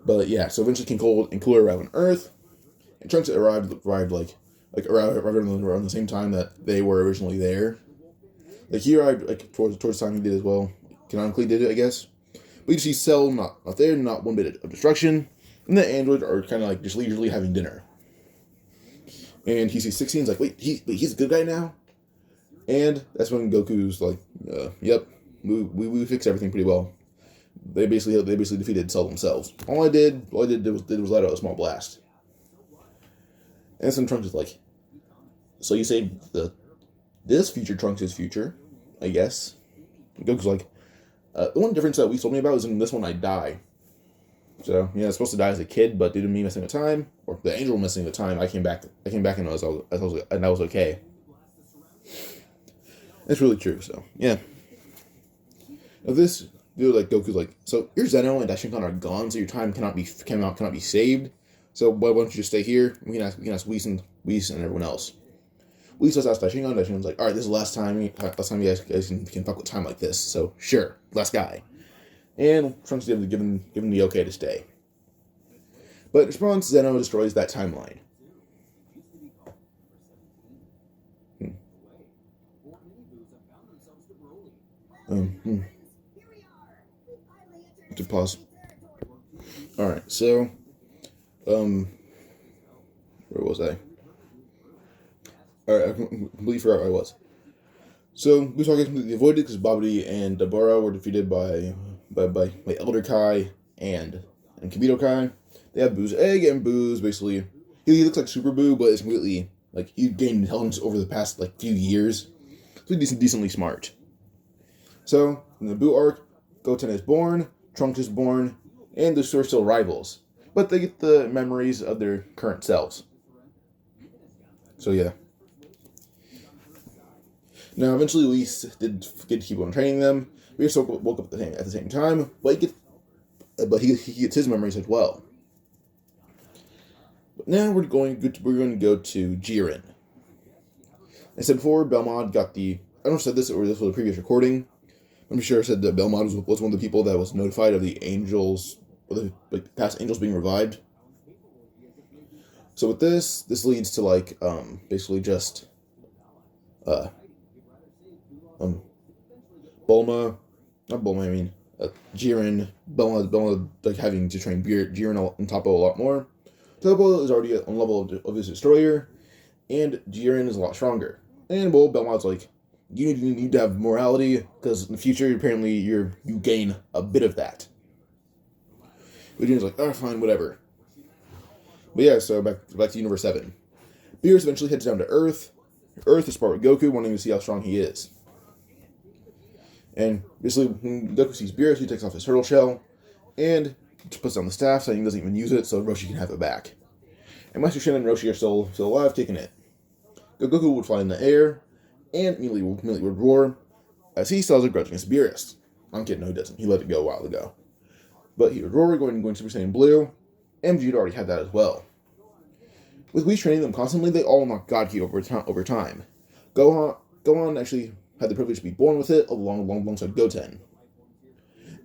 But yeah, so eventually King Cole and Cooler arrived on Earth, and Trunks arrived around the same time that they were originally there. Like, he arrived like towards the time he did as well. Canonically did it, I guess. But you see Cell not there, not one bit of destruction, and the androids are kind of like just leisurely having dinner. And he sees 16's like, wait, he's a good guy now? And that's when Goku's like, yep, we fixed everything pretty well. They basically defeated Cell themselves. All I did was let out a small blast. And then Trunks is like, so you say this future Trunks is future, I guess. And Goku's like, the one difference that we told me about is in this one I die. So yeah, I was supposed to die as a kid, but due to me missing the time, or the angel missing the time, I came back and I was okay. That's really true. So yeah. Now this dude, like Goku's like, so your Zeno and Daishinkan are gone, so your time cannot be saved. So why don't you just stay here? We can ask Whis and everyone else. Whis does ask Daishingan. Daishingan's like, all right, this is the last time you guys can fuck with time like this. So sure, last guy. And Trunks give him the okay to stay. But in response, Zeno destroys that timeline. To pause. Alright, so where was I? Alright, I completely forgot where I was. So we saw completely avoided because Babidi and Deborah were defeated by Elder Kai and Kibito Kai. They have Boo's egg, and Boo's basically he looks like Super Boo, but it's completely like he gained intelligence over the past few years. So he's decently smart. So in the Boo arc, Goten is born, Trunks is born, and the two are still rivals. But they get the memories of their current selves. So yeah. Now eventually Whis did keep on training them. Beerus woke up at the same time, but he gets his memories as well. But now we're going to go to Jiren. I said before, Belmont got the. I don't know if I said this or this was a previous recording. I'm sure I said that Belmont was one of the people that was notified of the angels, or the past angels being revived. So with this leads to basically just Bulma, not Bulma, I mean Jiren, Bulma having to train Jiren and Toppo a lot more. Toppo is already on level of his destroyer, and Jiren is a lot stronger. And Belmont's like, you need to have morality, because in the future, apparently, you gain a bit of that. But Jiren's like, oh, fine, whatever. But yeah, so back to Universe 7. Beerus eventually heads down to Earth. Earth is part with Goku, wanting to see how strong he is. And basically, when Goku sees Beerus, he takes off his turtle shell, and puts down the staff, saying he doesn't even use it, so Roshi can have it back. And Master Shin and Roshi are still alive, taking it. Goku would fly in the air, and immediately would roar, as he still has a grudge against Beerus. I'm kidding, no he doesn't. He let it go a while ago. But he would roar, going Super Saiyan Blue, and Vegeta already had that as well. With Whis training them constantly, they all unlock God Ki over time. Gohan actually had the privilege to be born with it, alongside Goten.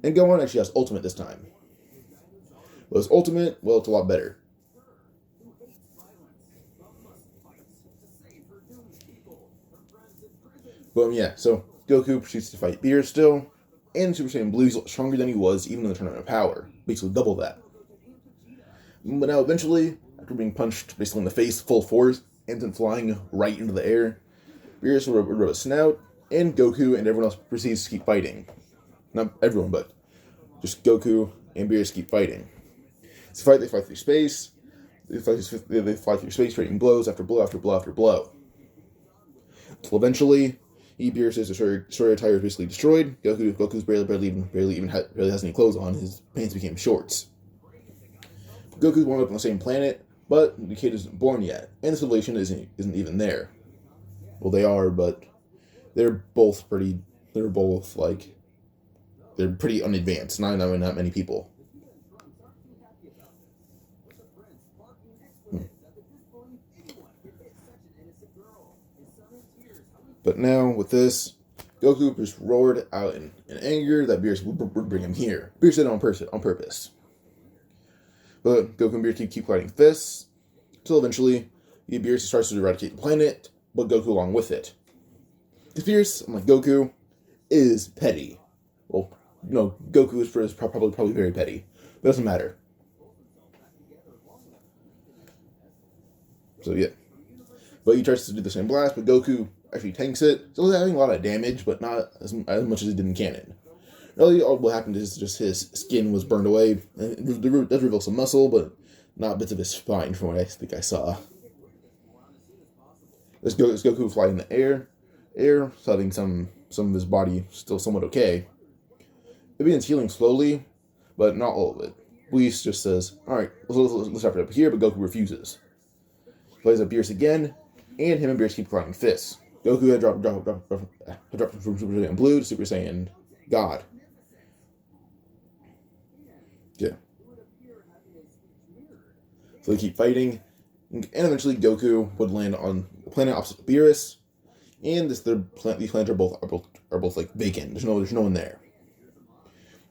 And Gohan actually has Ultimate this time. But his Ultimate, well, it's a lot better. But yeah, so Goku proceeds to fight Beerus still, and Super Saiyan Blue is stronger than he was even in the Tournament of Power, basically double that. But now eventually, after being punched basically in the face full force, and then flying right into the air, Beerus would rub a snout, and Goku and everyone else proceeds to keep fighting. Not everyone, but just Goku and Beerus keep fighting. They fight through space. They fly through space, trading blows after blow after blow after blow. Until eventually, Beerus' destroyer tire is basically destroyed. Goku's barely has any clothes on. His pants became shorts. Goku's born up on the same planet, but the kid isn't born yet, and the civilization isn't even there. Well, they are, but they're pretty unadvanced. Not many people. But now, with this, Goku just roared out in anger that Beerus would bring him here. Beerus did it on purpose. But Goku and Beerus keep fighting fists, until eventually, Beerus starts to eradicate the planet, but Goku along with it. Because Beerus, unlike Goku, is petty. Well, no, Goku is probably very petty. But it doesn't matter. So yeah. But he tries to do the same blast, but Goku actually tanks it. So he's having a lot of damage, but not as much as it did in canon. Really, all what happened is just his skin was burned away. And it does reveal some muscle, but not bits of his spine from what I think I saw. This Goku flying in the air, so having some of his body still somewhat okay. It begins healing slowly, but not all of it. Whis just says, alright, let's wrap it up here, but Goku refuses. Plays up Beerus again, and him and Beerus keep fighting fists. Goku had dropped from Super Saiyan Blue to Super Saiyan God. Yeah. So they keep fighting, and eventually Goku would land on a planet opposite Beerus, and these planets are both like vacant. There's no one there.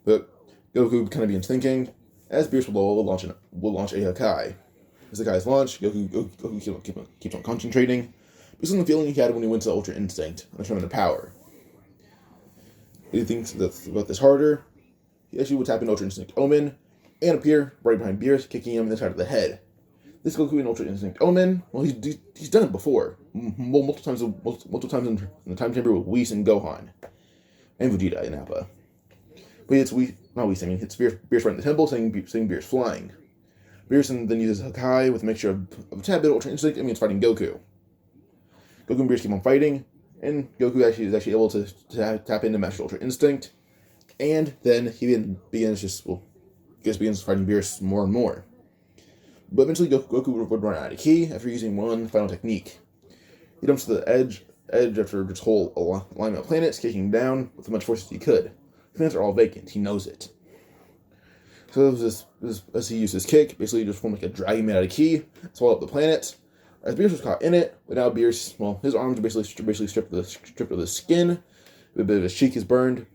But Goku kind of begins thinking, as Beerus will launch a Hakai. As the Hakai's launch, Goku keeps on concentrating, based on the feeling he had when he went to the Ultra Instinct and the Tournament of Power. He thinks about this harder. He actually would tap in Ultra Instinct Omen and appear right behind Beerus, kicking him in the side of the head. This Goku in Ultra Instinct Omen, well, he's done it before, multiple times in the time chamber with Whis and Gohan, and Vegeta and Nappa. But it's it's Beerus right in the temple, saying Beerus flying. Beerus then uses Hakai with a mixture of a tad bit of Ultra Instinct, and it's fighting Goku. Goku and Beerus keep on fighting, and Goku is actually able to tap into Master Ultra Instinct, and then he begins fighting Beerus more and more. But eventually Goku would run out of ki after using one final technique. He jumps to the edge after this whole alignment of planets, kicking down with as much force as he could. The planets are all vacant, he knows it. So as he used his kick, basically he just formed like a dragon made out of ki, swallowed up the planet. As Beerus was caught in it, but now Beerus, his arms are basically stripped of the skin, a bit of his cheek is burned,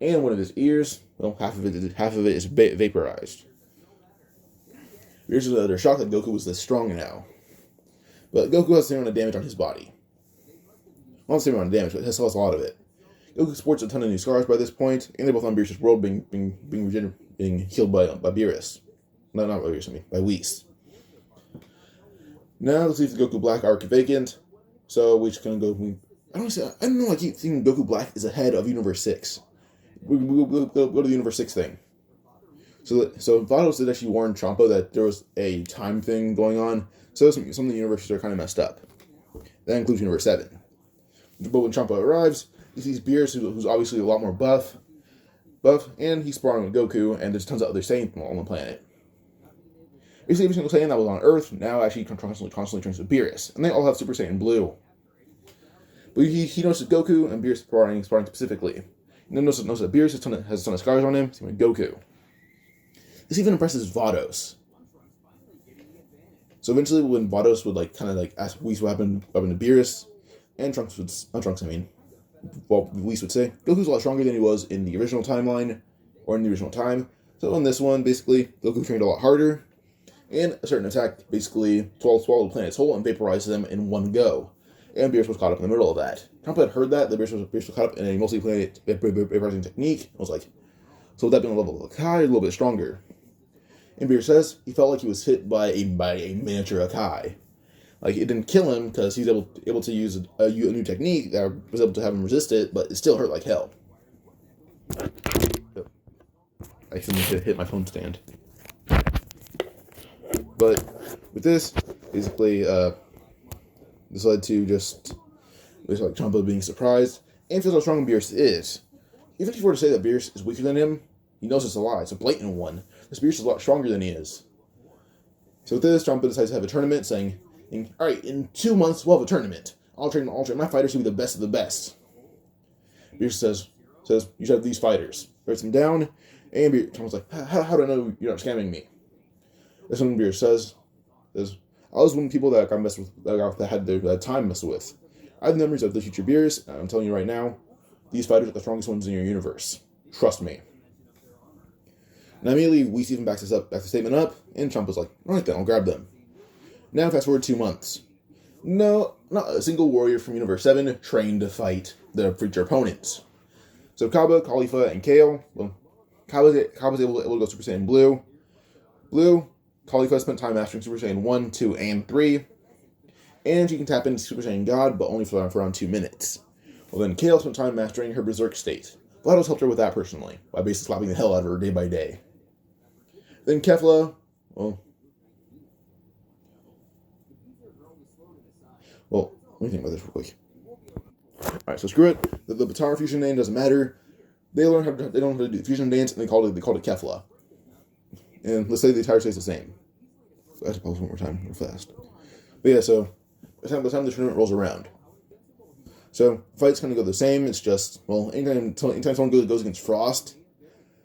and one of his ears, half of it is vaporized. Beerus is under shock that Goku was this strong now. But Goku has the same amount of damage on his body. Not the same amount of damage, but he still has a lot of it. Goku sports a ton of new scars by this point, and they're both on Beerus' world being healed by Beerus. No, not by Beerus, by Whis. Now let's leave the Goku Black arc vacant. So we just gonna go. I don't know. I keep thinking Goku Black is ahead of Universe 6. We'll go to the Universe 6 thing. So Vados did actually warn Champa that there was a time thing going on. So some of the universes are kind of messed up. That includes Universe 7. But when Champa arrives, he sees Beerus, who's obviously a lot more buff, and he's sparring with Goku, and there's tons of other Saiyans on the planet. Basically, every single Saiyan that was on Earth now actually constantly trains with Beerus, and they all have Super Saiyan Blue. But he notices Goku and Beerus sparring specifically. And then notices that Beerus has a ton of scars on him, same with Goku. This even impresses Vados. So eventually, when Vados would ask Whis what happened to Beerus, and Whis would say, Goku's a lot stronger than he was in the original timeline, or in the original time. So in this one, basically, Goku trained a lot harder, and a certain attack basically swallowed the planet's whole and vaporized them in one go. And Beerus was caught up in the middle of that. Champa had heard that Beerus was caught up in a multi-planet vaporizing technique. I was like, so would that be on a level of Hakai, a little bit stronger? And Beerus says he felt like he was hit by a miniature Hakai. Like, it didn't kill him because he was able to use a new technique that was able to have him resist it, but it still hurt like hell. I accidentally hit my phone stand. But with this, basically, this led to just Champa being surprised and feels how strong Beerus is. Even if you were to say that Beerus is weaker than him, he knows it's a lie. It's a blatant one. This Beerus is a lot stronger than he is. So with this, Champa decides to have a tournament, saying, "Alright, in 2 months we'll have a tournament. I'll train my fighters to be the best of the best." Beerus says, "You should have these fighters." Writes them down, and Champa's like, how do I know you're not scamming me? That's when Beerus says, "I was one of the people that got messed with, that had their time messed with. I have the memories of the future Beerus, and I'm telling you right now, these fighters are the strongest ones in your universe. Trust me." Now immediately, Whis even backs the statement up, and Champa's like, "Alright then, I'll grab them." Now fast forward 2 months. No, not a single warrior from Universe 7 trained to fight their future opponents. So Cabba, Khalifa, and Kale, Cabba's able to go Super Saiyan Blue, Khalifa spent time mastering Super Saiyan 1, 2, and 3, and she can tap into Super Saiyan God, but only for around 2 minutes. Well then, Kale spent time mastering her Berserk state. Vados helped her with that personally, by basically slapping the hell out of her day by day. Then Kefla, let me think about this real quick. Alright, so screw it. The Batara fusion name doesn't matter. They don't know how to do the fusion dance, and they called it Kefla. And let's say the entire stays the same. So I have to pause one more time, real fast. But yeah, so by the time the tournament rolls around. So fights kind of go the same. It's just, anytime someone goes against Frost.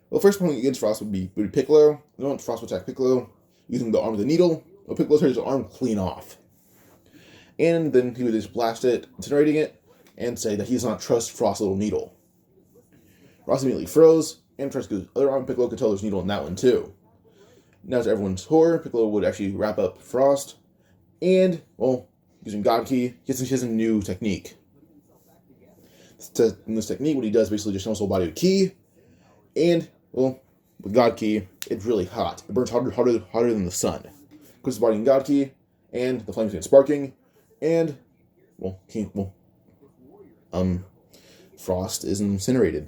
Well, first opponent against Frost would be Piccolo. Frost would attack Piccolo using the arm of the needle. Piccolo tears his arm clean off. And then he would just blast it, incinerating it, and say that he does not trust Frost's little needle. Frost immediately froze, and tries to go other arm. Piccolo could tell there's a needle in that one too. Now, to everyone's horror, Piccolo would actually wrap up Frost, and, well, using God Ki, he has a new technique. In this technique, what he does basically just channels his whole body with Ki, and, well, with God Ki, it's really hot. It burns hotter than the sun. Puts his body in God Ki, and the flames begin sparking, and, Frost is incinerated.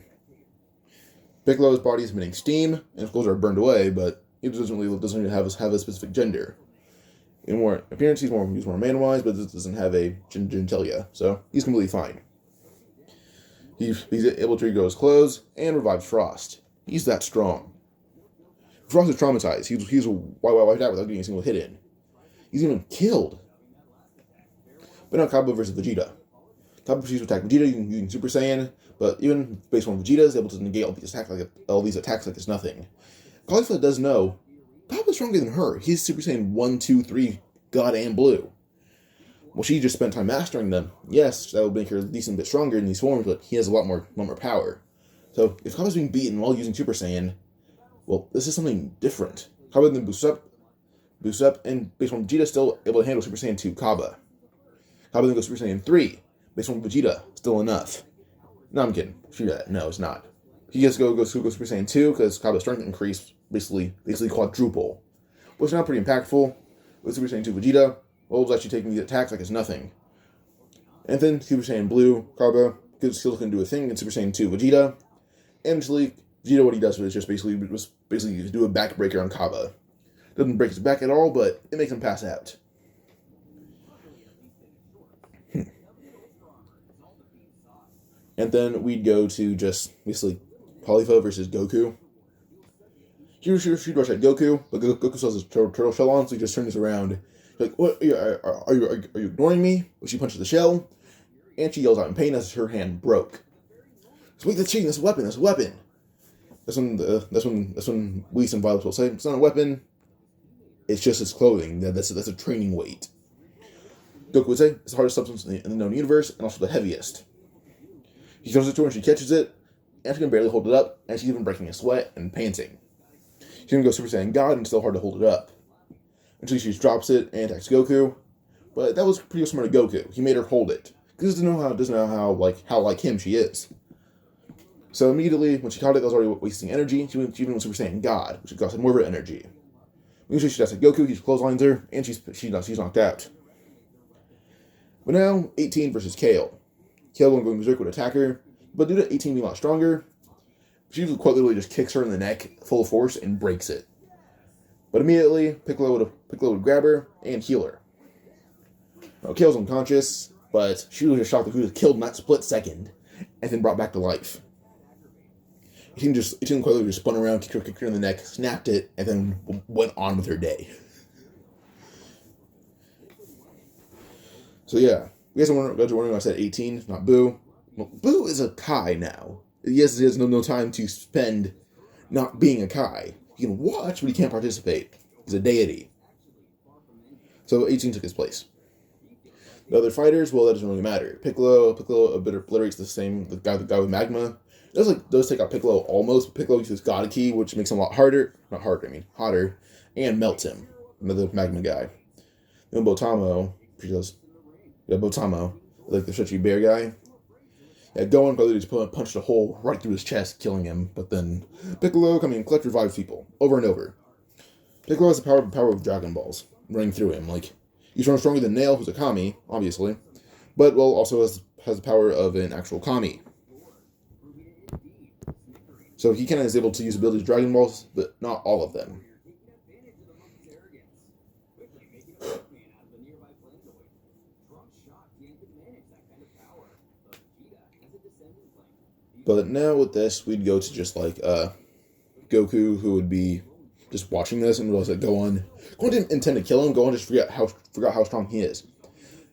Piccolo's body is emitting steam, and his clothes are burned away, but he doesn't really have a specific gender. In more appearance, he's more man-wise, but this doesn't have a genitalia, so he's completely fine. He's able to regrow his clothes and revives Frost. He's that strong. Frost is traumatized. He's wiped out without getting a single hit in. He's even killed. But now Kaba versus Vegeta. Kaba proceeds to attack Vegeta using Super Saiyan, but even based on Vegeta is able to negate all these attacks like it's nothing. Caulifla does know Kaba's stronger than her. He's Super Saiyan 1, 2, 3, God and Blue. Well, she just spent time mastering them. Yes, that would make her a decent bit stronger in these forms, but he has a lot more power. So if Kaba's being beaten while using Super Saiyan, well, this is something different. Kaba then boosts up, and based on Vegeta still able to handle Super Saiyan 2 Kaba. Kaba then goes Super Saiyan 3, based on Vegeta, still enough. No, I'm kidding. No, it's not. He has to go Super Saiyan 2 because Kaba's strength increased basically quadruple. Which is not pretty impactful. With Super Saiyan 2 Vegeta, Wolves actually taking these attacks like it's nothing. And then Super Saiyan Blue, Kaba, still can do a thing against Super Saiyan 2 Vegeta. And Vegeta, what he does is just basically do a backbreaker on Kaba. Doesn't break his back at all, but it makes him pass out. And then we'd go to just basically Caulifla versus Goku. She'd rush at Goku, but Goku still has his turtle shell on, so he just turns around. Like, what? Are you ignoring me? But she punches the shell, and she yells out in pain as her hand broke. So wait, that's cheating. That's a weapon. That's a weapon. That's when Whis and Violet will say it's not a weapon. It's just its clothing. That's a training weight. Goku would say it's the hardest substance in the known universe, and also the heaviest. He throws it to her, and she catches it, and she can barely hold it up, and she's even breaking a sweat and panting. She can go Super Saiyan God, and it's still hard to hold it up. Until she just drops it and attacks Goku. But that was pretty smart of Goku. He made her hold it. Because he doesn't know how like him she is. So immediately, when she caught it, that was already wasting energy. She went Super Saiyan God, which costed more of her energy. Usually she does like Goku, he just clotheslines her, and she's knocked out. But now, 18 versus Kale. Kale going berserk would attack her, but due to 18 being a lot stronger, she quite literally just kicks her in the neck full force and breaks it. But immediately, Piccolo would grab her and heal her. Now, Kale's unconscious, but she was just shocked that he was killed in that split second, and then brought back to life. 18 quite literally just spun around, kicked her in the neck, snapped it, and then went on with her day. So yeah, you guys are wondering why I said 18, not Boo. Well, Boo is a Kai now. Yes, he has no time to spend not being a Kai. He can watch, but he can't participate. He's a deity. So 18 took his place. The other fighters, well, that doesn't really matter. Piccolo a bit obliterates the guy with magma. Does take out Piccolo almost, but Piccolo uses God Ki, which makes him a lot hotter, and melts him. Another magma guy. Then Botamo, like the stretchy bear guy. Yeah, Gohan probably just punched a hole right through his chest, killing him, but then Piccolo coming and collect revives people, over and over. Piccolo has the power of Dragon Balls running through him, like, he's stronger than Nail, who's a Kami, obviously, but, well, also has the power of an actual Kami. So he kind of is able to use abilities Dragon Balls, but not all of them. But now with this, we'd go to just like Goku, who would be just watching this and realize that Gohan didn't intend to kill him. Gohan just forgot how strong he is.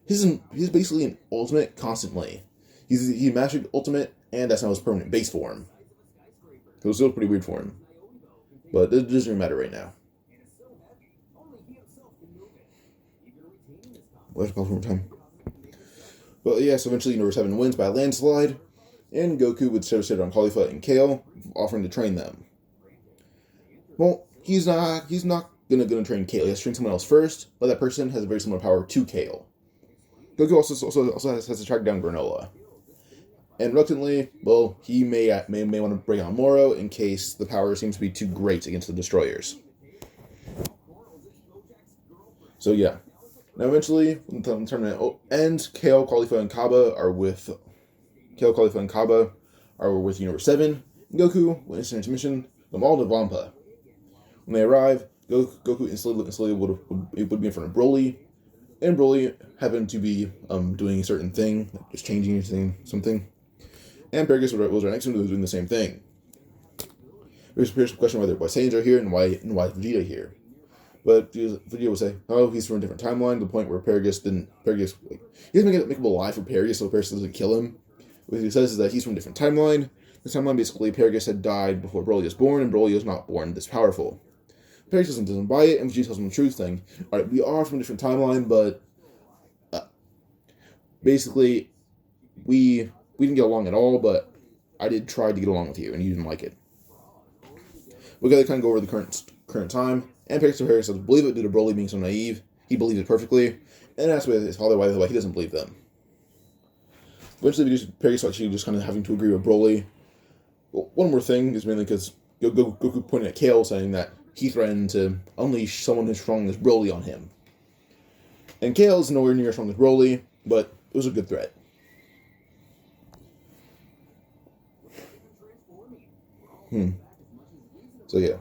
He's basically an ultimate constantly. He mastered ultimate, and that's now his permanent base form. It was still pretty weird for him, but it doesn't even matter right now. time. But yeah, so eventually Universe 7 wins by a landslide, and Goku would sit on Caulifla and Kale, offering to train them. Well, he's not gonna train Kale. He has to train someone else first, but that person has a very similar power to Kale. Goku also has to track down Granola. And reluctantly, well, he may want to bring on Moro in case the power seems to be too great against the Destroyers. So yeah. Now eventually, when the tournament ends, Kale, Caulifla, and Kaba are with Universe 7, and Goku, when it's an intermission, them all to Vampa. When they arrive, Goku instantly would be in front of Broly, and Broly happened to be doing a certain thing, like just changing something, and Pegasus was right next to him doing the same thing. Here's the question whether Saiyans are here and why Vegeta here. But Vegeta will say, oh, he's from a different timeline, to the point where he doesn't make up a lie for Pegasus so Pegasus doesn't kill him. What he says is that he's from a different timeline. This timeline, basically, Pegasus had died before Broly was born, and Broly was not born this powerful. Pegasus doesn't buy it, and Vegeta tells him the truth thing. Alright, we are from a different timeline, but basically, we didn't get along at all, but I did try to get along with you, and you didn't like it. We gotta kind of go over the current time, and Pegasus doesn't believe it due to Broly being so naive. He believes it perfectly, and asks his father why he doesn't believe them. Eventually, Pegasus actually just kind of having to agree with Broly. Well, one more thing is mainly because Goku pointed at Kale, saying that he threatened to unleash someone as strong as Broly on him. And Kale is nowhere near as strong as Broly, but it was a good threat. So yeah.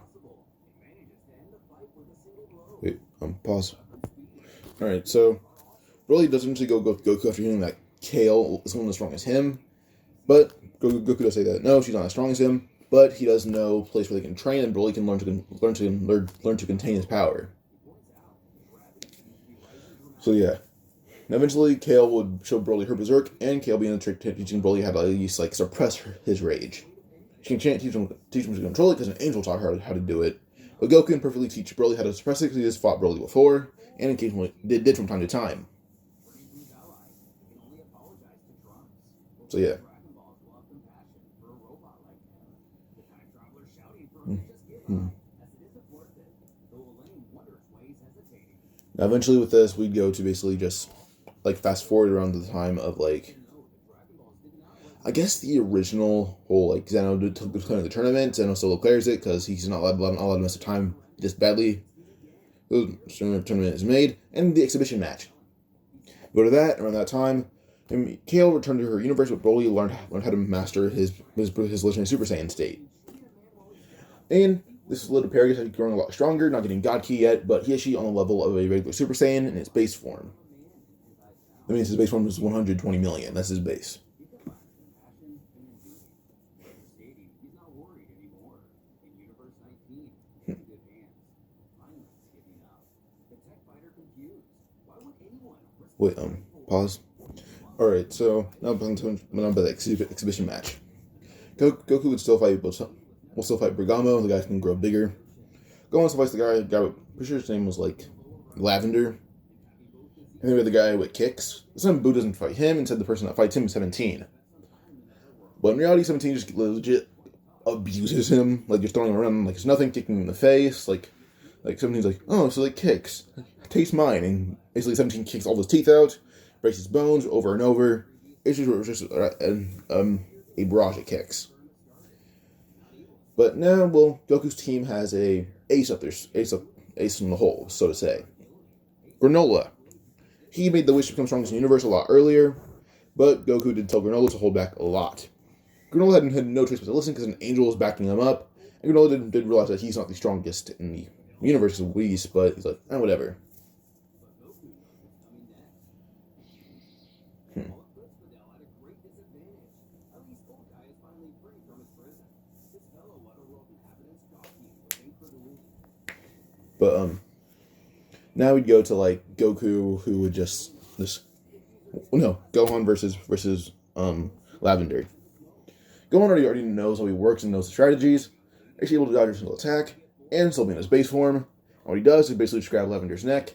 Wait, pause. Alright, so Broly does eventually go with Goku after hearing that Kale is one as strong as him. But Goku does say that no, she's not as strong as him, but he does know a place where they can train, and Broly can learn to contain his power. So yeah. Now eventually Kale would show Broly her berserk, and Kale being the trick teaching Broly how to at least suppress his rage. She can't teach him to control it because an angel taught her how to do it. But Goku can perfectly teach Broly how to suppress it because he just fought Broly before, and occasionally did from time to time. So yeah. Now eventually with this, we'd go to basically just fast forward around the time of I guess the original whole Zeno took the tournament. Zeno still declares it because he's not allowed to miss the time this badly. The tournament is made, and the exhibition match. Go to that around that time. And Kale returned to her universe, but Broly learned how to master his legendary Super Saiyan state. And this led to Pegasus growing a lot stronger, not getting God Ki yet, but he actually on the level of a regular Super Saiyan in its base form. That means his base form is 120 million. That's his base. Wait, pause. Alright, so now about the exhibition match. Goku would still fight Bergamo, the guy who can grow bigger. Gohan still fights the guy with, pretty sure his name was Lavender. And then we have the guy with kicks. This time Boo doesn't fight him, instead the person that fights him is 17. But in reality, 17 just legit abuses him, just throwing him around like it's nothing, kicking him in the face, 17's oh, so kicks. Taste mine, and basically 17 kicks all his teeth out, breaks his bones over and over. It's just a barrage of kicks. But now, Goku's team has a ace in the hole, so to say. Granola. He made the wish to become strongest in the universe a lot earlier, but Goku did tell Granola to hold back a lot. Granola had no choice but to listen because an angel was backing him up, and Granola did realize that he's not the strongest in the universe of Whis, but he's whatever. But now we'd go to Goku, who would Gohan versus Lavender. Gohan already knows how he works and knows the strategies. He's able to dodge a single attack and still be in his base form. And what he does is basically just grab Lavender's neck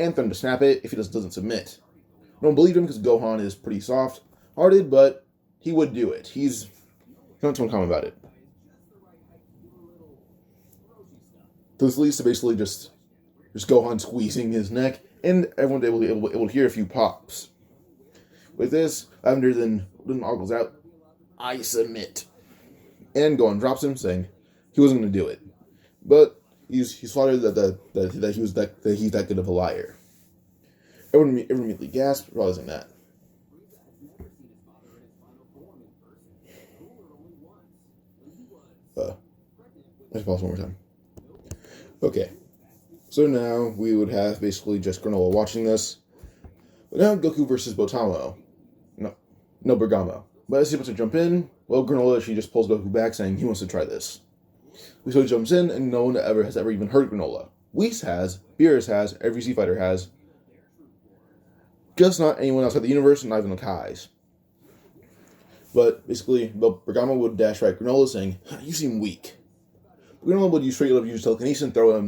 and threatened to snap it if he doesn't submit. No one believed him because Gohan is pretty soft-hearted, but he would do it. He's not too calm about it. So this leads to basically just Gohan squeezing his neck, and everyone's able to hear a few pops. With this, Lavender then ogles out, "I submit," and Gohan drops him, saying he wasn't going to do it, but he's flattered that he's that good of a liar. Everyone immediately gasped, realizing that. Let's pause one more time. Okay, so now we would have basically just Granola watching this. But now Goku versus Botamo. No, Bergamo. But as he wants to jump in, well, Granola, she just pulls Goku back, saying he wants to try this. So he jumps in, and no one has ever even heard Granola. Whis has, Beerus has, every Z Fighter has. Just not anyone outside the universe, and not even the Kais. But basically, Bergamo would dash right Granola, saying, "You seem weak." Granola would use telekinesis and throw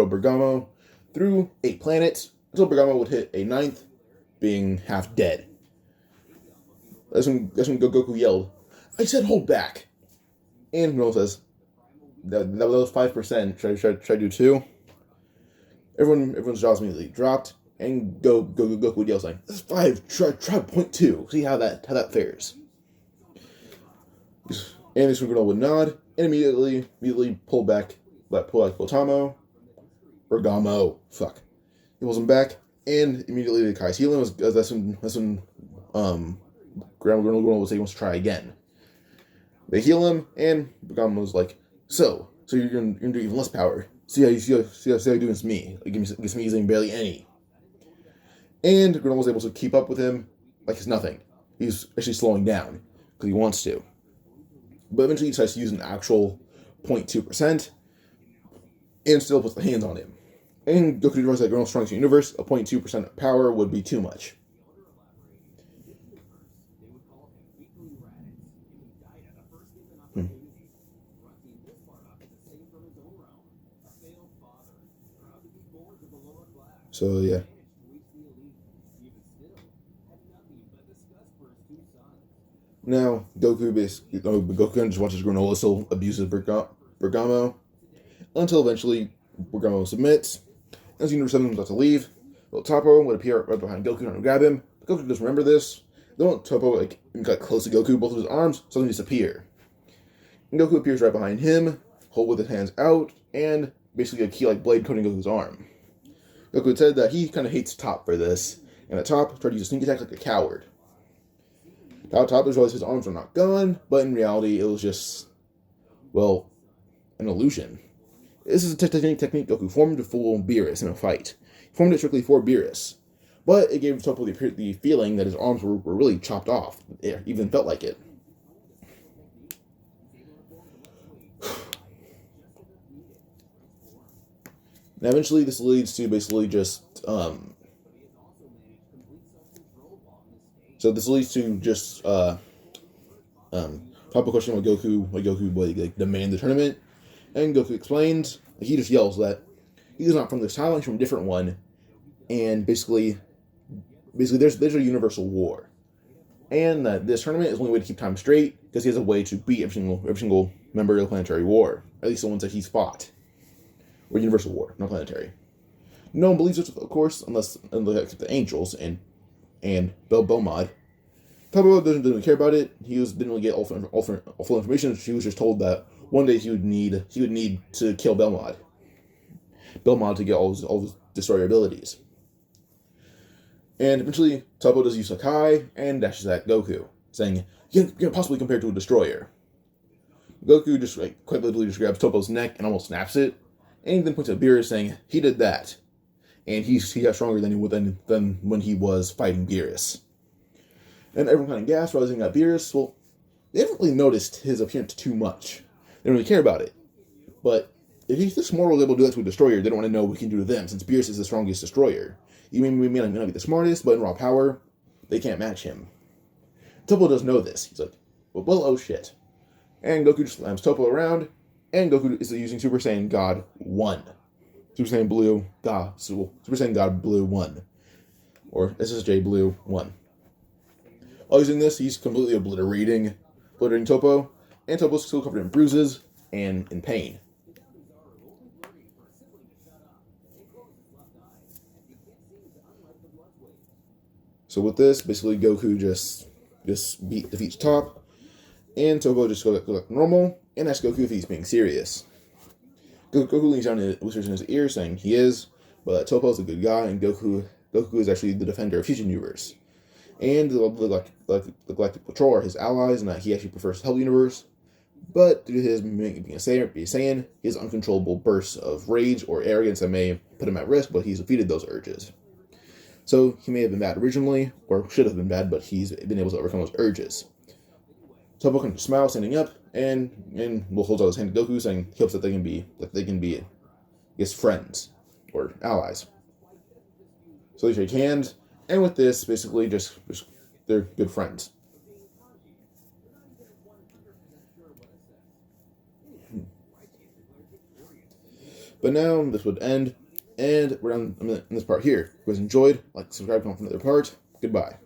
Bergamo through 8 planets until Bergamo would hit a 9th, being half dead. That's when Goku yelled, "I said hold back!" And Granola says, that was 5%, should I do 2? Everyone's jaws immediately dropped, and Goku would yell, saying, "That's 5, try 0.2, see how that fares." And this one Granola would nod, and immediately pull back Botamo. Bergamo. Fuck. He pulls him back, and immediately the Kai's healing was that's when Granola would say he wants to try again. They heal him, and Bergamo was like, So you're gonna do even less power. See how you do against me. Against me using barely any. And Granola was able to keep up with him like it's nothing. He's actually slowing down because he wants to. But eventually he decides to use an actual 0.2% and still puts the hands on him. And Goku realizes that Granola's strongest in the universe, a 0.2% of power would be too much. So, yeah. Now, Goku just watches Granola still abuses Bergamo until eventually Bergamo submits. As Universe 7 is about to leave, Topo would appear right behind Goku and grab him. But Goku doesn't remember this. Then Topo got close to Goku, both of his arms suddenly disappear. And Goku appears right behind him, hold with his hands out, and basically a key-like blade coating Goku's arm. Goku said that he kind of hates Top for this, and that Top tried to use a sneak attack like a coward. Top realized his arms were not gone, but in reality it was just, well, an illusion. This is a technique Goku formed to fool Beerus in a fight. He formed it strictly for Beerus, but it gave Topo the feeling that his arms were really chopped off. It even felt like it. Now, eventually, this leads to basically just, Topo questioning why Goku would demand the tournament, and Goku explains, he just yells that he's not from this timeline, he's from a different one, and basically there's a universal war, and that this tournament is the only way to keep time straight, because he has a way to beat every single member of the planetary war, at least the ones that he's fought. Or Universal War, not planetary. No one believes this, of course, unless the Angels and Belmod. Topo didn't really care about it. He didn't really get all full information. He was just told that one day he would need to kill Belmod to get all his destroyer abilities. And eventually, Topo does use Sakai and dashes at Goku, saying, "You can't possibly compare to a destroyer." Goku just quite literally just grabs Topo's neck and almost snaps it. And he then points at Beerus, saying he did that, and he got stronger than when he was fighting Beerus. And everyone kind of gasped, realizing that Beerus, well, they haven't really noticed his appearance too much. They don't really care about it. But if this Mortal was able to do that to a destroyer, they don't want to know what he can do to them, since Beerus is the strongest destroyer. We may not be the smartest, but in raw power, they can't match him. Topo does know this. He's like, well, oh shit. And Goku just slams Topo around, and Goku is using Super Saiyan God 1. Super Saiyan Blue God, Super Saiyan God Blue 1, or SSJ Blue 1. While using this, he's completely obliterating Topo, and Topo's still covered in bruises and in pain. So with this, basically Goku just defeats Top, and Topo just goes back normal, and asks Goku if he's being serious. Goku leans down and whispers in his ear, saying he is, but Topo's a good guy, and Goku is actually the defender of Fusion Universe. And the Galactic Patrol are his allies, and that he actually prefers to help the universe. But due to his being a Saiyan, he has uncontrollable bursts of rage or arrogance that may put him at risk, but he's defeated those urges. So he may have been bad originally, or should have been bad, but he's been able to overcome those urges. Topo can smile, standing up, and will hold out his hand to Goku, saying he hopes that they can be his friends or allies. So they shake hands, and with this, basically, just they're good friends. But now this would end, and we're done in this part here. If you guys enjoyed, like, subscribe, comment for another part. Goodbye.